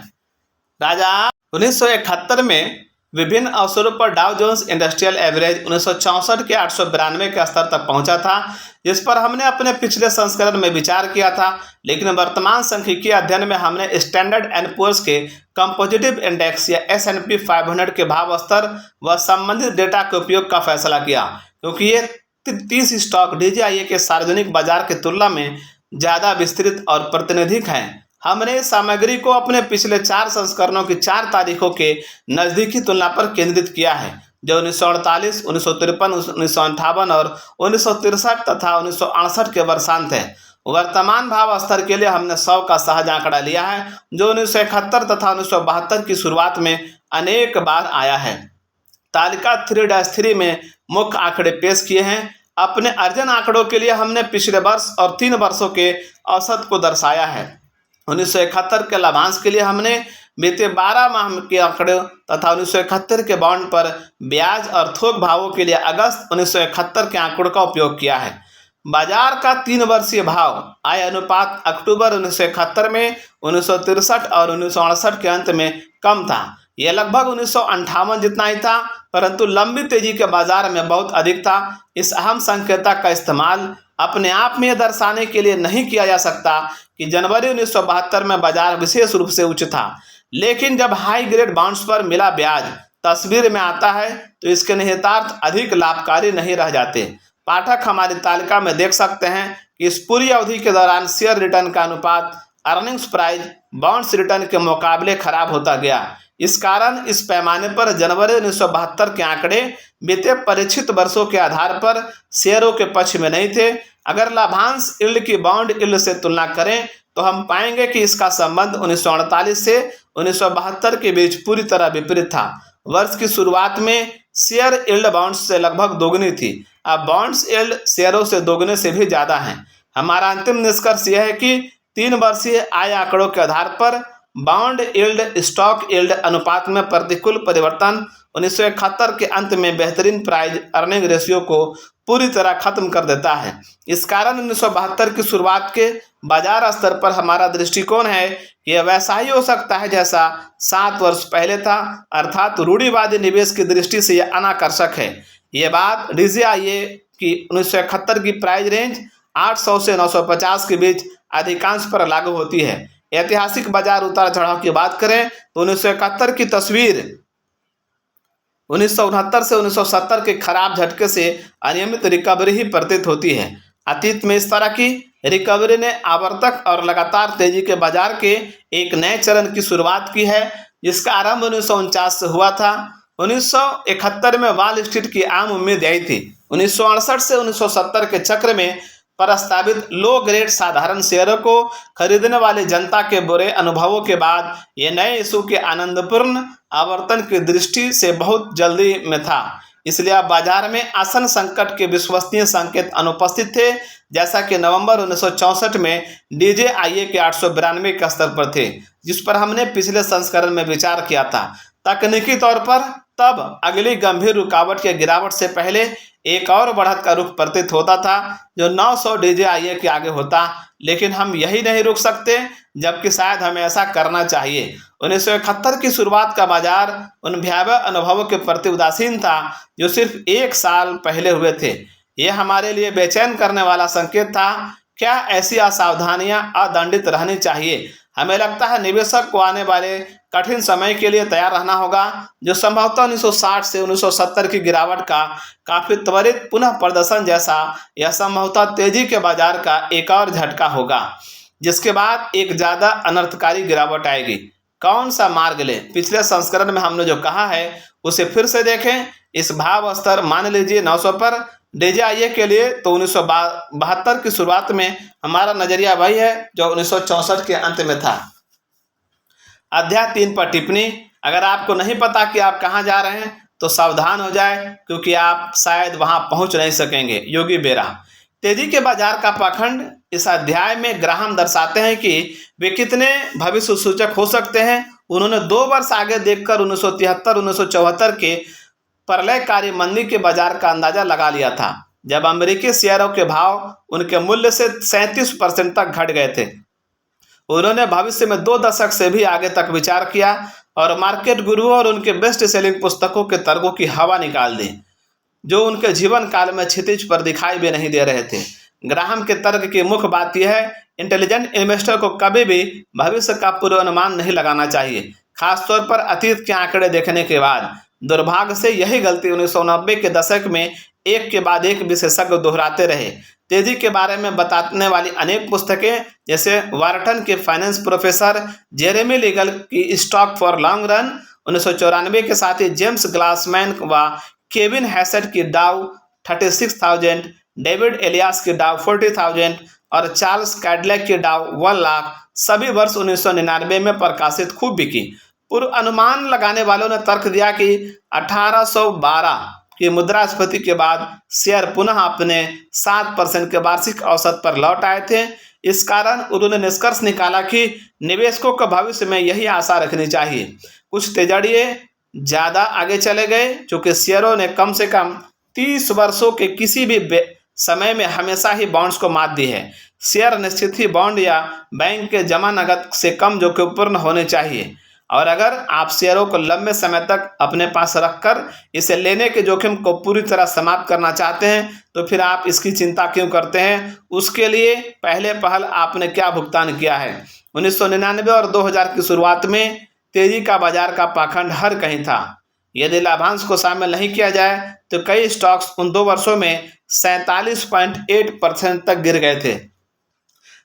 राजा 1971 में विभिन्न अवसरों पर डाउ जोन्स इंडस्ट्रियल एवरेज 1964 के 892 के स्तर तक पहुंचा था, जिस पर हमने अपने पिछले संस्करण में विचार किया था। लेकिन वर्तमान सांख्यिकीय अध्ययन में हमने स्टैंडर्ड एंड पुअर्स के कंपोजिटिव इंडेक्स या S&P 500 के भाव स्तर व संबंधित डेटा के उपयोग का फैसला किया, क्योंकि ये 30 स्टॉक DJIA के सार्वजनिक बाजार की तुलना में ज़्यादा विस्तृत और प्रातिनिधिक हैं। हमने इस सामग्री को अपने पिछले 4 संस्करणों की 4 तारीखों के नज़दीकी तुलना पर केंद्रित किया है, जो 1948, 1953, 1958 और 1963 तथा 1968 के वर्षांत है। वर्तमान भाव स्तर के लिए हमने 100 का सहज आंकड़ा लिया है, जो 1971 तथा 1972 की शुरुआत में अनेक बार आया है। तालिका 3-3 में मुख्य आंकड़े पेश किए हैं। अपने अर्जन आंकड़ों के लिए हमने पिछले वर्ष और 3 वर्षों के औसत को दर्शाया है। 1971 के लाभांश के लिए हमने बीते 12 माह के आंकड़े तथा 1971 के बॉन्ड पर ब्याज और थोक भावों के लिए अगस्त 1971 के आंकड़ों का उपयोग किया है। बाजार का 3 वर्षीय भाव आय अनुपात अक्टूबर 1971 में, 1963 और 1968 के अंत में कम था। यह लगभग 1958 जितना ही था, परंतु लंबी तेजी के बाजार में बहुत अधिक था। इस अहम संकेतक का इस्तेमाल अपने आप में यह दर्शाने के लिए नहीं किया जा सकता कि जनवरी 1972 में बाजार विशेष रूप से उच्च था, लेकिन जब हाई ग्रेड बॉन्ड्स पर मिला ब्याज तस्वीर में आता है तो इसके निहितार्थ अधिक लाभकारी नहीं रह जाते। पाठक हमारी तालिका में देख सकते हैं कि इस पूरी अवधि के दौरान शेयर रिटर्न का अनुपात अर्निंग्स प्राइस बॉन्ड्स रिटर्न के मुकाबले खराब होता गया। इस कारण इस पैमाने पर जनवरी 1972 के आंकड़े बीते परीक्षित वर्षों के आधार पर शेयरों के पक्ष में नहीं थे। अगर लाभांश यील्ड की बॉन्ड यील्ड से तुलना करें तो हम पाएंगे कि इसका संबंध 1948 से 1972 के बीच पूरी तरह विपरीत था। वर्ष की शुरुआत में शेयर यील्ड बॉन्ड्स से लगभग दोगुनी थी, अब बॉन्ड्स यील्ड शेयरों से दोगुने से भी ज़्यादा है। हमारा अंतिम निष्कर्ष यह है कि 3 वर्षीय आय आंकड़ों के आधार पर बॉन्ड यील्ड स्टॉक यील्ड अनुपात में प्रतिकूल परिवर्तन 1971 के अंत में बेहतरीन प्राइस अर्निंग रेशियो को पूरी तरह खत्म कर देता है। इस कारण 1972 की शुरुआत के बाजार स्तर पर हमारा दृष्टिकोण है कि यह वैसा ही हो सकता है जैसा 7 वर्ष पहले था, अर्थात रूढ़िवादी निवेश की दृष्टि से यह अनाकर्षक है। ये बात DJIA की 1971 की प्राइस रेंज 800 से 950 के बीच अधिकांश पर लागू होती है। ऐतिहासिक बाजार उतार चढ़ाव की बात करें तो 1971 की तस्वीर 1969 से 1970 के खराब झटके से अनियमित रिकवरी ही प्रतीत होती है। अतीत में इस तरह की रिकवरी ने आवर्तक और लगातार तेजी के बाजार के एक नए चरण की शुरुआत की है, जिसका आरंभ 1949 से हुआ था। 1971 में वॉल स्ट्रीट की आम उम्मीद यही थी। 1968 से 1970 के चक्र में प्रस्तावित लो ग्रेड साधारण शेयरों को खरीदने वाली जनता के बुरे अनुभवों के बाद ये नए इशू के आनंदपूर्ण आवर्तन की दृष्टि से बहुत जल्दी में था। इसलिए अब बाजार में आसन संकट के विश्वसनीय संकेत अनुपस्थित थे, जैसा कि नवंबर 1964 में DJIA के 892 के स्तर पर थे, जिस पर हमने पिछले संस्करण में विचार किया था। तकनीकी तौर पर तब अगली गंभीर रुकावट के गिरावट से पहले एक और बढ़त का रुख प्रतीत होता था जो 900 DJIA के आगे होता, लेकिन हम यही नहीं रुक सकते, जबकि शायद हमें ऐसा करना चाहिए। 1971 की शुरुआत का बाजार उन भयावह अनुभवों के प्रति उदासीन था जो सिर्फ 1 साल पहले हुए थे। यह हमारे लिए बेचैन करने वाला संकेत था। क्या ऐसी असावधानियां अदंडित रहनी चाहिए? हमें लगता है निवेशक को आने वाले कठिन समय के लिए तैयार रहना होगा, जो संभवतः 1960 से 1970 की गिरावट का काफी त्वरित पुनः प्रदर्शन जैसा या संभवतः तेजी के बाजार का एक और झटका होगा, जिसके बाद एक ज्यादा अनर्थकारी गिरावट आएगी। कौन सा मार्ग ले? पिछले संस्करण में हमने जो कहा है उसे फिर से देखें। इस भाव स्तर मान लीजिए 900 पर DJIA के लिए, तो 1972 की शुरुआत में हमारा नजरिया वही है जो 1964 के अंत में था। अध्याय 3 पर टिप्पणी। अगर आपको नहीं पता कि आप कहाँ जा रहे हैं तो सावधान हो जाए, क्योंकि आप शायद वहां पहुंच नहीं सकेंगे। योगी बेरा। तेजी के बाजार का पाखंड। इस अध्याय में ग्राहम दर्शाते हैं कि वे कितने भविष्य सूचक हो सकते हैं। उन्होंने 2 वर्ष आगे देखकर 1973-1974 के प्रलयकारी मंदी के बाजार का अंदाजा लगा लिया था, जब अमेरिकी शेयरों के भाव उनके मूल्य से 37% तक घट गए थे। उन्होंने भविष्य में 2 दशक से भी आगे तक विचार किया और मार्केट गुरुओं और उनके बेस्ट सेलिंग पुस्तकों के तर्कों की हवा निकाल दी, जो उनके जीवन काल में क्षितिज पर दिखाई भी नहीं दे रहे थे। ग्राहम के तर्क की मुख्य बात यह है, इंटेलिजेंट इन्वेस्टर को कभी भी भविष्य का पूर्वानुमान नहीं लगाना चाहिए, खासतौर पर अतीत के आंकड़े देखने के बाद। दुर्भाग्य से यही गलती 1990 के दशक में एक के बाद एक विशेषज्ञ दोहराते रहे। तेजी के बारे में बताने वाली अनेक पुस्तकें, जैसे वार्टन के फाइनेंस प्रोफेसर जेरेमी लीगल की स्टॉक फॉर लॉन्ग रन 1994 के साथ ही जेम्स ग्लासमैन व केविन हैसेट की डाउ 36,000, डेविड एलियास की डाउ 40,000 और चार्ल्स कैडलैक की डाउ 1 लाख सभी वर्ष 1999 में प्रकाशित खूब बिकी। पूर्व अनुमान लगाने वालों ने तर्क दिया कि 1812 की मुद्रास्फीति के बाद शेयर पुनः अपने 7% के वार्षिक औसत पर लौट आए थे। इस कारण उन्होंने निष्कर्ष निकाला कि निवेशकों को भविष्य में यही आशा रखनी चाहिए। कुछ तेजड़िए ज़्यादा आगे चले गए, चूँकि शेयरों ने कम से कम 30 वर्षों के किसी भी समय में हमेशा ही बॉन्ड्स को मात दी है। शेयर निश्चित ही बॉन्ड या बैंक के जमा नकद से कम जोखिमपूर्ण होने चाहिए, और अगर आप शेयरों को लंबे समय तक अपने पास रखकर इसे लेने के जोखिम को पूरी तरह समाप्त करना चाहते हैं तो फिर आप इसकी चिंता क्यों करते हैं? उसके लिए पहले पहल आपने क्या भुगतान किया है? 1999 और 2000 की शुरुआत में तेजी का बाजार का पाखंड हर कहीं था। यदि लाभांश को शामिल नहीं किया जाए तो कई स्टॉक्स उन 2 वर्षों में 47.8% तक गिर गए थे।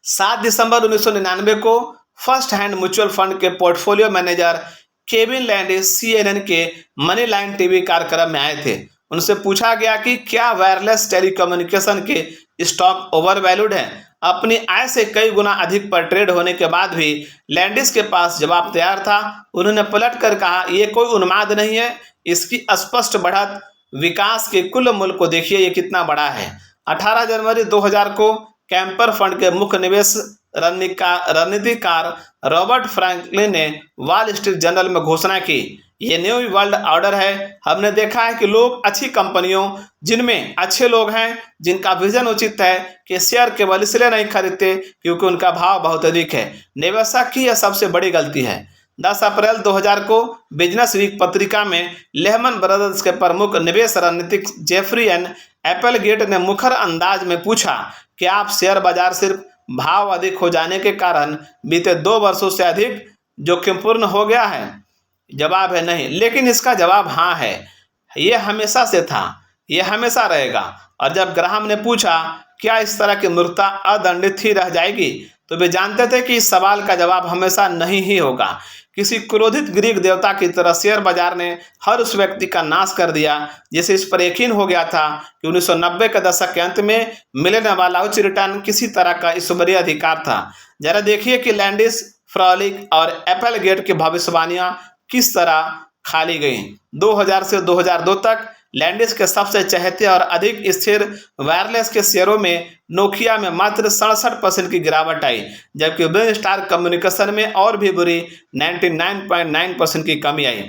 7 दिसंबर 1999 को फर्स्ट हैंड म्यूचुअल फंड के portfolio manager Kevin Landis CNN के मनी लाइन टीवी कार्यक्रम में आए थे। उनसे पूछा गया कि क्या वायरलेस टेलीकम्युनिकेशन के स्टॉक ओवरवैल्यूड हैं। अपनी आय से कई गुना अधिक पर ट्रेड होने के बाद भी लैंडिस के पास जवाब तैयार था। उन्होंने पलट कर कहा, ये कोई उन्माद नहीं है, इसकी स्पष्ट बढ़त विकास के कुल मूल्य को देखिए, ये कितना बड़ा है। 18 जनवरी 2000 को कैंपर फंड के मुख्य निवेश रणनीतिकार रॉबर्ट फ्रैंकलिन ने वॉल स्ट्रीट जर्नल में घोषणा की, ये न्यू वर्ल्ड ऑर्डर है। हमने देखा है कि लोग अच्छी कंपनियों जिनमें अच्छे लोग हैं, जिनका विजन उचित है, कि शेयर केवल इसलिए नहीं खरीदते क्योंकि उनका भाव बहुत अधिक है। निवेशक की यह सबसे बड़ी गलती है। 10 अप्रैल 2000 को बिजनेस वीक पत्रिका में लेहमन ब्रदर्स के प्रमुख निवेश रणनीतिक जेफरी एन एप्पलगेट ने मुखर अंदाज में पूछा कि आप शेयर बाजार सिर्फ भाव अधिक हो जाने के कारण बीते 2 वर्षों से अधिक जोखिमपूर्ण हो गया है? जवाब है नहीं, लेकिन इसका जवाब हाँ है। यह हमेशा से था, यह हमेशा रहेगा। और जब ग्राहम ने पूछा क्या इस तरह की मूर्खता अदंडित ही रह जाएगी, तो वे जानते थे कि इस सवाल का जवाब हमेशा नहीं ही होगा। किसी क्रोधित ग्रीक देवता की तरह शेयर बाजार ने हर उस व्यक्ति का नाश कर दिया जिसे इस पर यकीन हो गया था कि 1990 के दशक के अंत में मिलने वाला उच्च रिटर्न किसी तरह का ईश्वरीय अधिकार था। जरा देखिए कि लैंडिस, फ्रॉलिक और एप्पलगेट की भविष्यवाणियां किस तरह खाली गई। 2000 से 2002 तक लैंडिस के सबसे चहेते और अधिक स्थिर वायरलेस के शेयरों में नोकिया में मात्र 67% की गिरावट आई, जबकि ब्रेन स्टार कम्युनिकेशन में और भी बुरी 99.9% की कमी आई।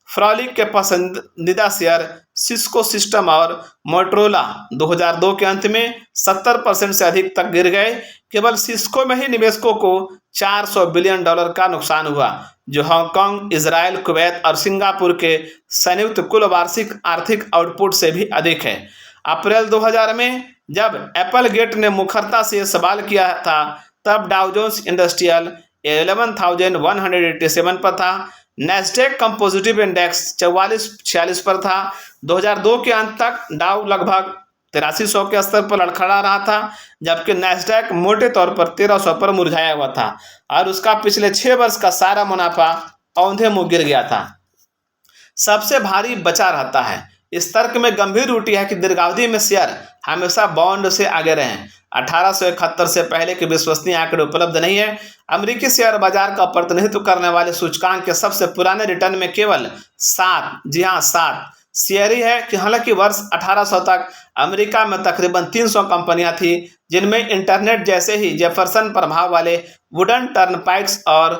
फ्रॉलिक के पसंदीदा शेयर सिस्को सिस्टम और मोटरोला 2002 के अंत में 70% से अधिक तक गिर गए। केवल सिस्को में ही निवेशकों को $400 बिलियन का नुकसान हुआ, जो हांगकांग, इजराइल, कुवैत और सिंगापुर के संयुक्त कुल वार्षिक आर्थिक आउटपुट से भी अधिक है। अप्रैल 2000 में जब एप्पलगेट ने मुखरता से सवाल किया था, तब डाउ जोन्स इंडस्ट्रियल 11,187 पर था। नैस्डैक कंपोजिटिव इंडेक्स 4446 पर था। 2002 के अंत तक डाउ लगभग 8300 के स्तर पर लड़खड़ा रहा था, जबकि नैस्डैक मोटे तौर पर 1300 पर मुरझाया हुआ था और उसका पिछले 6 वर्ष का सारा मुनाफा औंधे मुंह गिर गया था। सबसे भारी बचा रहता है। इस तर्क में गंभीर त्रुटि है कि दीर्घावधि में शेयर हमेशा बॉन्ड से आगे रहे। 1871 से पहले के विश्वसनीय आंकड़े उपलब्ध नहीं है। अमेरिकी शेयर बाजार का प्रतिनिधित्व करने वाले सूचकांक के सबसे पुराने रिटर्न में केवल 7 शेयर ही है कि हालांकि वर्ष 1800 तक अमेरिका में तकरीबन 300 कंपनियां थी, जिनमें इंटरनेट जैसे ही जेफरसन प्रभाव वाले वुडन टर्नपाइक्स और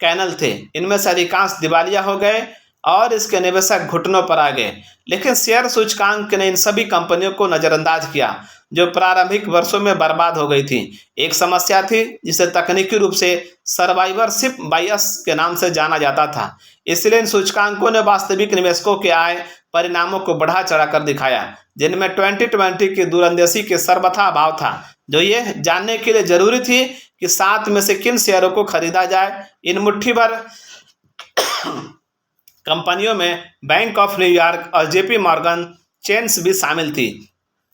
कैनल थे। इनमें से अधिकांश दिवालिया हो गए और इसके निवेशक घुटनों पर आ गए। लेकिन शेयर सूचकांक ने इन सभी कंपनियों को नज़रअंदाज किया जो प्रारंभिक वर्षों में बर्बाद हो गई थी। एक समस्या थी जिसे तकनीकी रूप से सर्वाइवरशिप बायस के नाम से जाना जाता था। इसलिए इन सूचकांकों ने वास्तविक निवेशकों के आय परिणामों को बढ़ा चढ़ा कर दिखाया, जिनमें 2020 की दूरंदेशी के सर्वथा अभाव था, जो ये जानने के लिए जरूरी थी कि 7 में से किन शेयरों को खरीदा जाए। इन मुट्ठी भर कंपनियों में बैंक ऑफ न्यूयॉर्क और JP मॉर्गन चेन्स भी शामिल थी,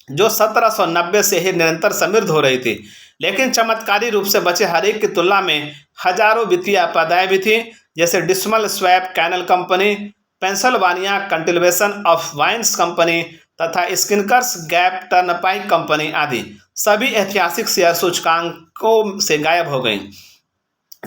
जो 1790 से ही निरंतर समृद्ध हो रही थी। लेकिन चमत्कारी रूप से बचे हर एक की तुलना में हजारों वित्तीय आपदाएं भी थी, जैसे Dismal Swamp Canal Company, Pennsylvania continuation of vines company तथा स्किनकर्स गैप टर्नपाइक कंपनी आदि। सभी ऐतिहासिक शेयर सूचकांकों से गायब हो गई।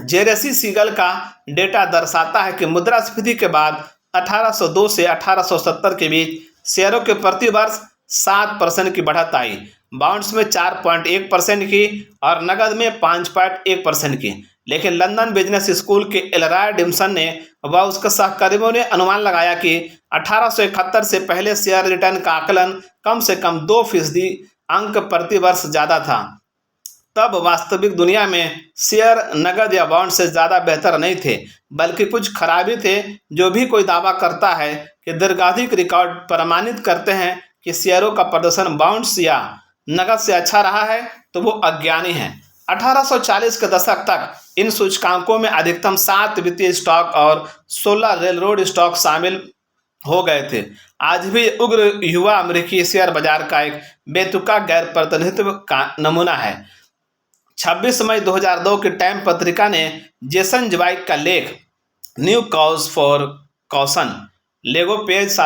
जेरेसी सीगल का डेटा दर्शाता है कि मुद्रास्फीति के बाद 1802 से 1870 के बीच शेयरों के प्रति वर्ष 7% की बढ़त आई, बॉन्ड्स में 4.1% की और नकद में 5.1% की। लेकिन लंदन बिजनेस स्कूल के एलरॉय डिम्सन ने व उसके सहकर्मियों ने अनुमान लगाया कि 1871 से पहले शेयर रिटर्न का आकलन कम से कम 2% अंक प्रति वर्ष ज़्यादा था। तब वास्तविक दुनिया में शेयर नकद या बॉन्ड से ज़्यादा बेहतर नहीं थे, बल्कि कुछ खराबी थे। जो भी कोई दावा करता है कि दीर्घावधिक रिकॉर्ड प्रमाणित करते हैं कि शेयरों का प्रदर्शन बॉन्ड्स या नकद से अच्छा रहा है, तो वो अज्ञानी है। 1840 के दशक तक इन सूचकांकों में अधिकतम 7 वित्तीय स्टॉक और 16 रेलरोड स्टॉक शामिल हो गए थे। आज भी उग्र युवा अमेरिकी शेयर बाजार का एक बेतुका गैर प्रतिनिधित्व का नमूना है। 26 मई 2002 की टाइम पत्रिका ने जेसन ज़्वाइग का लेख new cause for caution Lego page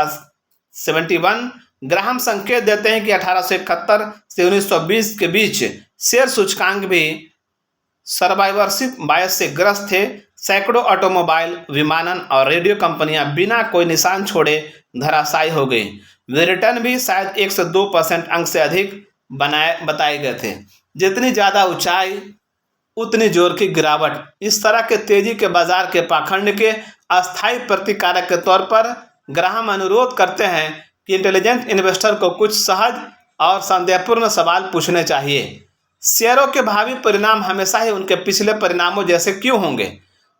71 Graham संकेत देते हैं कि 1871 से 1920 के बीच शेयर सूचकांक भी सर्वाइवरशिप बायस से ग्रस्त थे। सैकड़ों ऑटोमोबाइल, विमानन और रेडियो कंपनियां बिना कोई निशान छोड़े धराशायी हो गई। वे रिटर्न भी शायद 1 से 2% अंक से अधिक बताए गए थे। जितनी ज़्यादा ऊंचाई उतनी जोर की गिरावट। इस तरह के तेजी के बाजार के पाखंड के अस्थायी प्रतिकारक के तौर पर ग्राहम अनुरोध करते हैं कि इंटेलिजेंट इन्वेस्टर को कुछ सहज और संदेहपूर्ण सवाल पूछने चाहिए। शेयरों के भावी परिणाम हमेशा ही उनके पिछले परिणामों जैसे क्यों होंगे?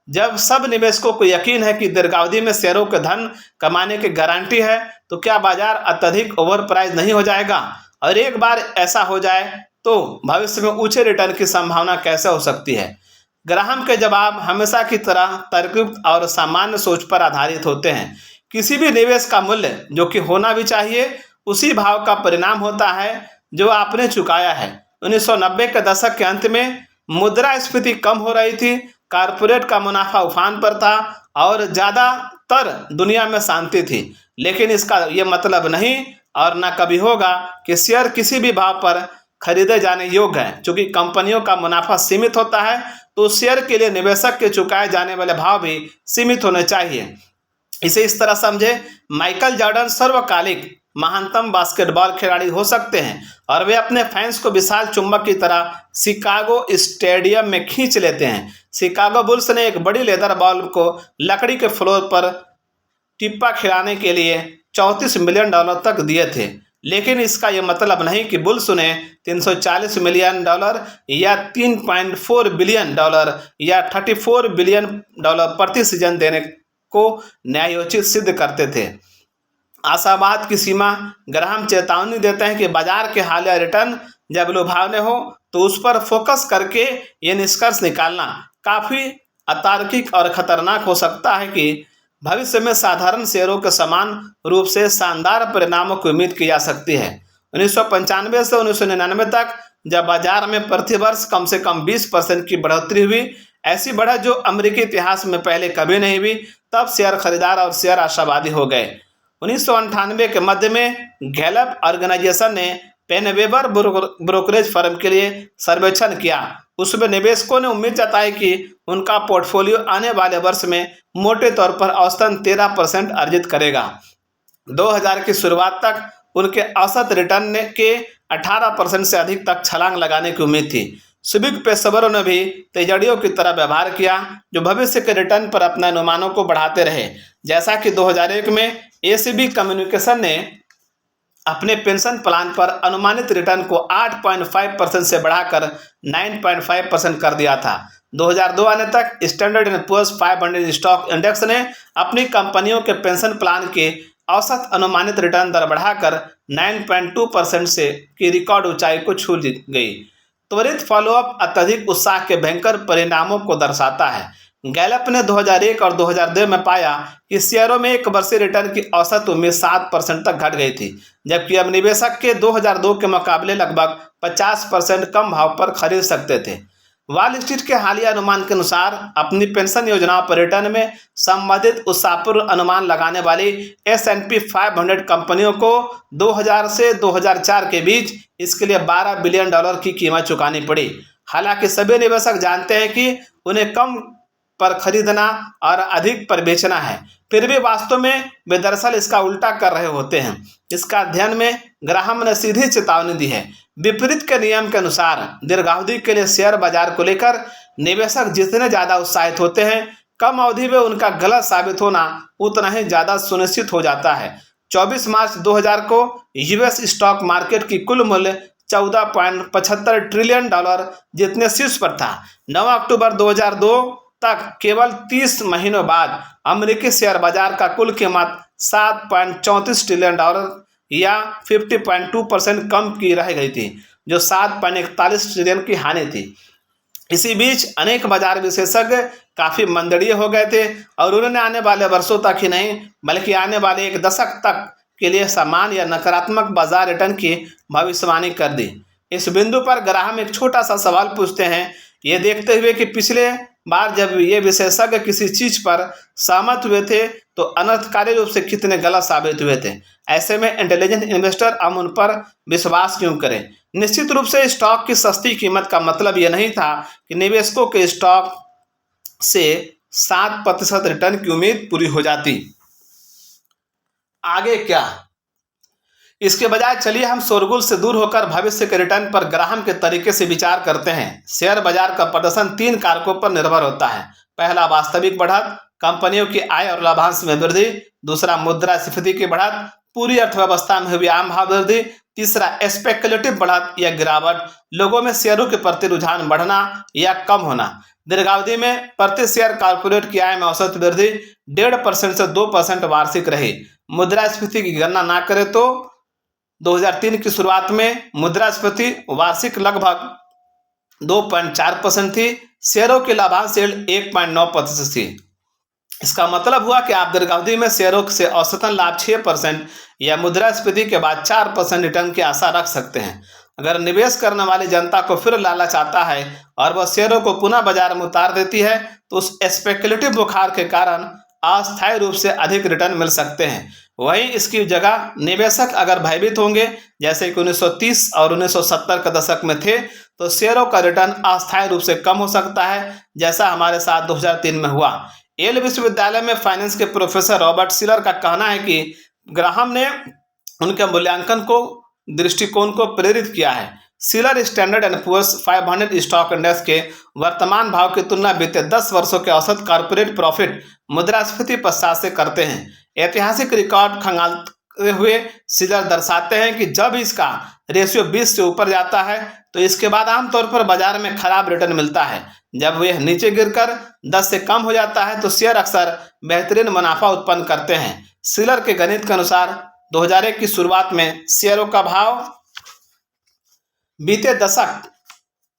जब सब निवेशकों को यकीन है कि दीर्घावधि में शेयरों के धन कमाने की गारंटी है, तो क्या बाजार अत्यधिक ओवर प्राइस नहीं हो जाएगा? और एक बार ऐसा हो जाए तो भविष्य में ऊंचे रिटर्न की संभावना कैसे हो सकती है? ग्राहम के जवाब हमेशा की तरह तर्कयुक्त और सामान्य सोच पर आधारित होते हैं। किसी भी निवेश का मूल्य जो कि होना भी चाहिए, उसी भाव का परिणाम होता है जो आपने चुकाया है। 1990 के दशक के अंत में मुद्रास्फीति कम हो रही थी, कारपोरेट का मुनाफा उफान पर था और ज़्यादातर दुनिया में शांति थी। लेकिन इसका ये मतलब नहीं और न कभी होगा कि शेयर किसी भी भाव पर खरीदे जाने योग्य हैं। चूँकि कंपनियों का मुनाफा सीमित होता है, तो शेयर के लिए निवेशक के चुकाए जाने वाले भाव भी सीमित होने चाहिए। इसे इस तरह समझे, माइकल जॉर्डन सर्वकालिक महानतम बास्केटबॉल खिलाड़ी हो सकते हैं और वे अपने फैंस को विशाल चुंबक की तरह शिकागो स्टेडियम में खींच लेते हैं। शिकागो बुल्स ने एक बड़ी लेदर बॉल को लकड़ी के फ्लोर पर टिप्पा खिलाने के लिए $34 मिलियन तक दिए थे। लेकिन इसका यह मतलब नहीं कि बुल्स उन्हें $340 मिलियन या $3.4 बिलियन या $34 बिलियन प्रति सीजन देने को न्यायोचित सिद्ध करते थे। आशावाद की सीमा। ग्राहम चेतावनी देते हैं कि बाजार के हालिया रिटर्न जब लुभावने हो तो उस पर फोकस करके ये निष्कर्ष निकालना काफ़ी अतार्किक और खतरनाक हो सकता है कि भविष्य में साधारण शेयरों के समान रूप से शानदार परिणामों की उम्मीद की जा सकती है। 1995 से 1999 तक जब बाजार में प्रति वर्ष कम से कम 20% की बढ़ोतरी हुई, ऐसी बढ़त जो अमेरिकी इतिहास में पहले कभी नहीं हुई, तब शेयर खरीदार और शेयर आशावादी हो गए। 1998 के मध्य में गैलप ऑर्गेनाइजेशन ने पेनवेबर ब्रोकरेज फर्म के लिए सर्वेक्षण किया। उसमें निवेशकों ने उम्मीद जताई कि उनका पोर्टफोलियो आने वाले वर्ष में मोटे तौर पर औसतन 13% अर्जित करेगा। 2000 की शुरुआत तक उनके औसत रिटर्न के 18% से अधिक तक छलांग लगाने की उम्मीद थी। सुबह पेशेवरों ने भी तेजड़ियों की तरह व्यवहार किया, जो भविष्य के रिटर्न पर अपने अनुमानों को बढ़ाते रहे। जैसा कि 2001 में एसीबी कम्युनिकेशन ने अपने पेंशन प्लान पर अनुमानित रिटर्न को 8.5% से बढ़ाकर 9.5% कर दिया था। 2002 आने तक Standard and Poor's 500 stock index ने अपनी कंपनियों के पेंशन प्लान के औसत अनुमानित रिटर्न दर बढ़ाकर 9.2% से की रिकॉर्ड ऊंचाई को छू गई। त्वरित फॉलोअप अत्यधिक उत्साह के भयंकर परिणामों को दर्शाता है। गैलप ने 2001 और 2002 में पाया कि शेयरों में एक वर्षीय रिटर्न की औसत उम्मीद 7% तक घट गई थी, जबकि अब निवेशक के 2002 के मुकाबले लगभग 50% कम भाव पर खरीद सकते थे। वॉल स्ट्रीट के हालिया अनुमान के अनुसार अपनी पेंशन योजनाओं पर रिटर्न में संबंधित उत्साहपूर्ण अनुमान लगाने वाली S&P 500 कंपनियों को 2000 से 2004 के बीच इसके लिए $12 बिलियन की कीमत चुकानी पड़ी। हालांकि सभी निवेशक जानते हैं कि उन्हें कम पर खरीदना और अधिक पर बेचना है, फिर भी वास्तव में वे दरअसल इसका उल्टा कर रहे होते हैं। इसका अध्ययन में ग्राहम ने सीधी चेतावनी दी है। विपरीत के नियम के अनुसार दीर्घावधि के लिए शेयर बाजार को लेकर निवेशक जितने ज़्यादा उत्साहित होते हैं, कम अवधि में उनका गलत साबित होना उतना ही ज़्यादा सुनिश्चित हो जाता है। 24 मार्च 2000 को यूएस स्टॉक मार्केट की कुल मूल्य $14.75 ट्रिलियन जितने शीर्ष पर था। 9 अक्टूबर 2002 तक केवल 30 महीनों बाद अमेरिकी शेयर बाजार का कुल कीमत $7.34 ट्रिलियन या 50.2% कम की रह गई थी, जो 7.41 ट्रिलियन की हानि थी। इसी बीच अनेक बाजार विशेषज्ञ काफी मंदड़िए हो गए थे और उन्होंने आने वाले वर्षों तक ही नहीं बल्कि आने वाले एक दशक तक के लिए समान या नकारात्मक बाजार रिटर्न की भविष्यवाणी कर दी। इस बिंदु पर ग्राहम एक छोटा सा सवाल पूछते हैं, ये देखते हुए कि पिछले बार जब ये विशेषज्ञ किसी चीज पर सहमत हुए थे तो अनर्थकारी रूप से कितने गलत साबित हुए थे। ऐसे में इंटेलिजेंट इन्वेस्टर हम उन पर विश्वास क्यों करें। निश्चित रूप से स्टॉक की सस्ती कीमत का मतलब यह नहीं था कि निवेशकों के स्टॉक से 7% रिटर्न की उम्मीद पूरी हो जाती। आगे क्या, इसके बजाय चलिए हम शोरगुल से दूर होकर भविष्य के रिटर्न पर ग्राहम के तरीके से विचार करते हैं। शेयर बाजार का प्रदर्शन 3 कारकों पर निर्भर होता है। पहला, वास्तविक बढ़त, कंपनियों की आय और लाभांश में वृद्धि। दूसरा, मुद्रास्फीति की बढ़त, पूरी अर्थव्यवस्था में हुई आम भाव वृद्धि। तीसरा, स्पेकुलेटिव बढ़त या गिरावट, लोगों में शेयरों के प्रति रुझान बढ़ना या कम होना। दीर्घावधि में प्रति शेयर कॉर्पोरेट की आय में औसत वृद्धि 1.5% से 2% वार्षिक रही। मुद्रास्फीति की गणना ना करें तो 2003 की शुरुआत में मुद्रास्फीति वार्षिक लगभग 2.4% थी। शेयरों की लाभांश यील्ड 1.9% थी। इसका मतलब हुआ कि आप दीर्घावधि में शेयरों से औसतन लाभ 6% या मुद्रास्फीति के बाद 4% रिटर्न की आशा रख सकते हैं। अगर निवेश करने वाली जनता को फिर लालच आता है और वह शेयरों को पुनः बाजार में उतार देती है तो उस स्पेकुलेटिव बुखार के कारण अस्थायी रूप से अधिक रिटर्न मिल सकते हैं। वहीं इसकी जगह निवेशक अगर भयभीत होंगे, जैसे कि 1930 और 1970 के दशक में थे, तो शेयरों का रिटर्न अस्थायी रूप से कम हो सकता है, जैसा हमारे साथ 2003 में हुआ। येल विश्वविद्यालय में फाइनेंस के प्रोफेसर रॉबर्ट शिलर का कहना है कि ग्राहम ने उनके मूल्यांकन को दृष्टिकोण को प्रेरित किया है। Shiller Standard and Poor's 500 stock index के वर्तमान भाव की तुलना बीते 10 वर्षों के औसत कॉर्पोरेट प्रॉफिट मुद्रास्फीति पश्चात से करते हैं। ऐतिहासिक रिकॉर्ड खंगालते हुए शिलर दर्शाते हैं कि जब इसका रेशियो 20 से ऊपर जाता है तो इसके बाद आमतौर पर बाजार में खराब रिटर्न मिलता है। जब वह नीचे गिरकर 10 से कम हो जाता है तो शेयर अक्सर बेहतरीन मुनाफा उत्पन्न करते हैं। शिलर के गणित के अनुसार 2001 की शुरुआत में शेयरों का भाव बीते दशक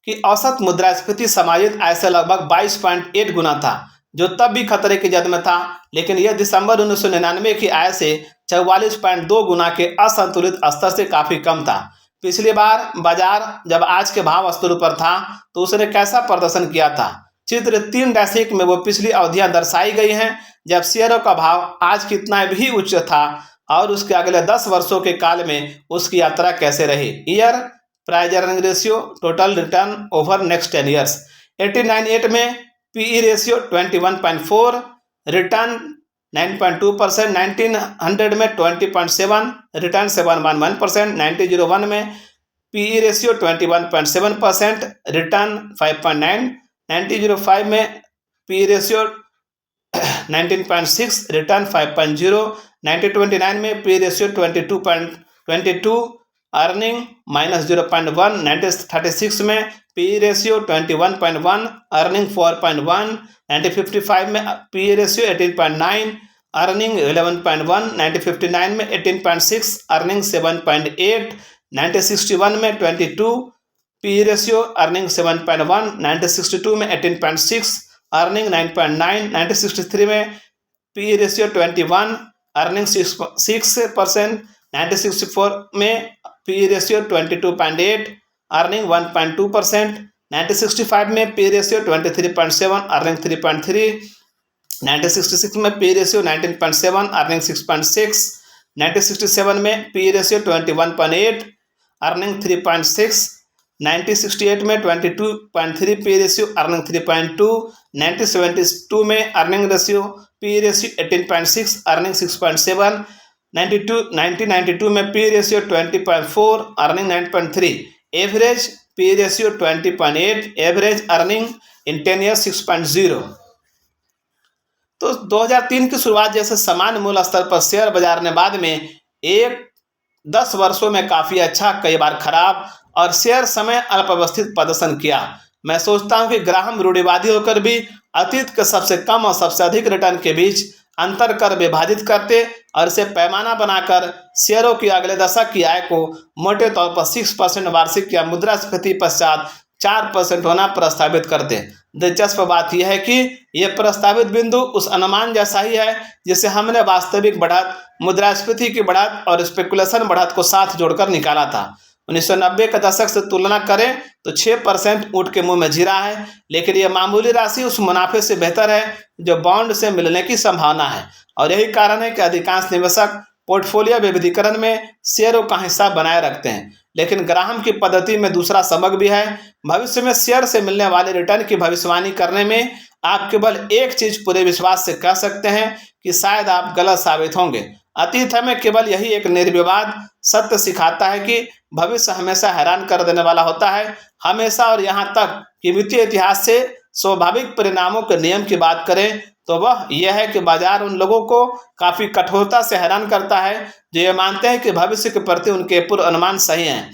की औसत मुद्रास्फीति समायोजित आय से लगभग 22.8 गुना था, जो तब भी खतरे की जद में था, लेकिन यह दिसंबर 1999 की आय से 44.2 गुना के असंतुलित स्तर से काफी कम था। पिछली बार बाजार जब आज के भाव स्तर पर था तो उसने कैसा प्रदर्शन किया था। चित्र 3-1 में वो पिछली अवधियां दर्शाई गई हैं जब शेयरों का भाव आज कितना भी उच्च था और उसके अगले 10 वर्षों के काल में उसकी यात्रा कैसे रही। Year price earning ratio, total return over next 10 years. 1898 में पीई रेशियो 21.4, रिटर्न 9.2%। 1900 में 20.7, रिटर्न 7.1%। 1901 में पीई रेशियो 21.7%, रिटर्न 5.9। 1905 में पीई रेशियो 19.6, रिटर्न 5.0। 1929 में पी रेशियो 22.22, अर्निंग -0.1। 1936 में पी रेशियो 21.1, अर्निंग 4.1। 1955 में पी रेशियो 18.9, अर्निंग 11.1। 1959 में 18.6, अर्निंग 7.8। 1961 में 22 पी रेशियो, अर्निंग 7.1। 1962 में 18.6, अर्निंग 9.9। 1963 में पी रेशियो 21, अर्निंग 6%। 1964 में पी रेशियो 22.8, अर्निंग 1.2%। 1965 में पी रेशियो 23.7, अर्निंग 3.3। 1966 में पी रेशियो 19.7, अर्निंग 6.6। 1967 में पी रेशियो 21.8, अर्निंग 3.6। 1968 में 22.3 पी रेशियो, अर्निंग 3.2। 1972 में earning ratio P ratio 18.6, earning 6.7। 1992 में P ratio 20.4, earning 9.3। Average P ratio 20.8, average earning in 10 years 6.0। तो 2003 की शुरुआत जैसे सामान्य मूल स्तर पर शेयर बाजार ने बाद में 10 वर्षों में काफ़ी अच्छा, कई बार खराब और शेयर समय अल्पावस्थित प्रदर्शन किया। मैं सोचता हूं कि ग्राहम रूढ़िवादी होकर भी अतीत के सबसे कम और सबसे अधिक रिटर्न के बीच अंतर कर विभाजित करते और इसे पैमाना बनाकर शेयरों की अगले दशक की आय को मोटे तौर पर 6% वार्षिक या मुद्रास्फीति पश्चात 4% होना प्रस्तावित करते। दिलचस्प बात यह है कि यह प्रस्तावित बिंदु उस अनुमान जैसा ही है जिसे हमने वास्तविक बढ़त, मुद्रास्फीति की बढ़त और स्पेकुलेशन बढ़त को साथ जोड़कर निकाला था। 1990 के दशक से तुलना करें तो 6% ऊँट के मुंह में जीरा है, लेकिन यह मामूली राशि उस मुनाफे से बेहतर है जो बॉन्ड से मिलने की संभावना है। और यही कारण है कि अधिकांश निवेशक पोर्टफोलियो विविधीकरण में शेयरों का हिस्सा बनाए रखते हैं। लेकिन ग्राहम की पद्धति में दूसरा सबक भी है। भविष्य में शेयर से मिलने वाले रिटर्न की भविष्यवाणी करने में आप केवल एक चीज पूरे विश्वास से कह सकते हैं कि शायद आप गलत साबित होंगे। अतीत हमें केवल यही एक निर्विवाद सत्य सिखाता है कि भविष्य हमेशा हैरान कर देने वाला होता है, हमेशा। और यहाँ तक कि वित्तीय इतिहास से स्वाभाविक परिणामों के नियम की बात करें तो वह यह है कि बाजार उन लोगों को काफी कठोरता से हैरान करता है जो ये मानते हैं कि भविष्य के प्रति उनके पूर्व अनुमान सही हैं।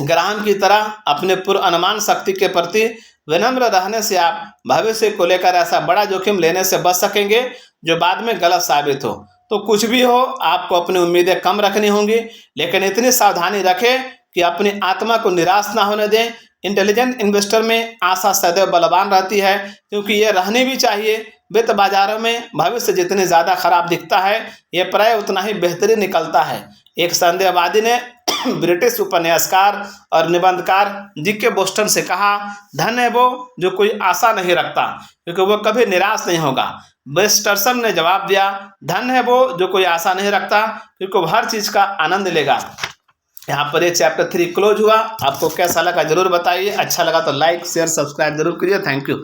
ग्राहम की तरह अपने पूर्व अनुमान शक्ति के प्रति विनम्र रहने से आप भविष्य को लेकर ऐसा बड़ा जोखिम लेने से बच सकेंगे जो बाद में गलत साबित हो। तो कुछ भी हो, आपको अपनी उम्मीदें कम रखनी होंगी, लेकिन इतनी सावधानी रखें कि अपनी आत्मा को निराश ना होने दें। इंटेलिजेंट इन्वेस्टर में आशा सदैव बलवान रहती है, क्योंकि ये रहनी भी चाहिए। वित्त बाजारों में भविष्य जितनी ज़्यादा खराब दिखता है, ये प्राय उतना ही बेहतरीन निकलता है। एक संदेहवादी ने ब्रिटिश उपन्यासकार और निबंधकार जी.के. बोस्टन से कहा, धन है वो जो कोई आशा नहीं रखता, क्योंकि वो कभी निराश नहीं होगा। वेस्टरसन ने जवाब दिया, धन है वो जो कोई आशा नहीं रखता, क्योंकि वो हर चीज़ का आनंद लेगा। यहाँ पर ये चैप्टर 3 क्लोज हुआ। आपको कैसा लगा जरूर बताइए। अच्छा लगा तो लाइक, शेयर, सब्सक्राइब जरूर कीजिए। Thank you.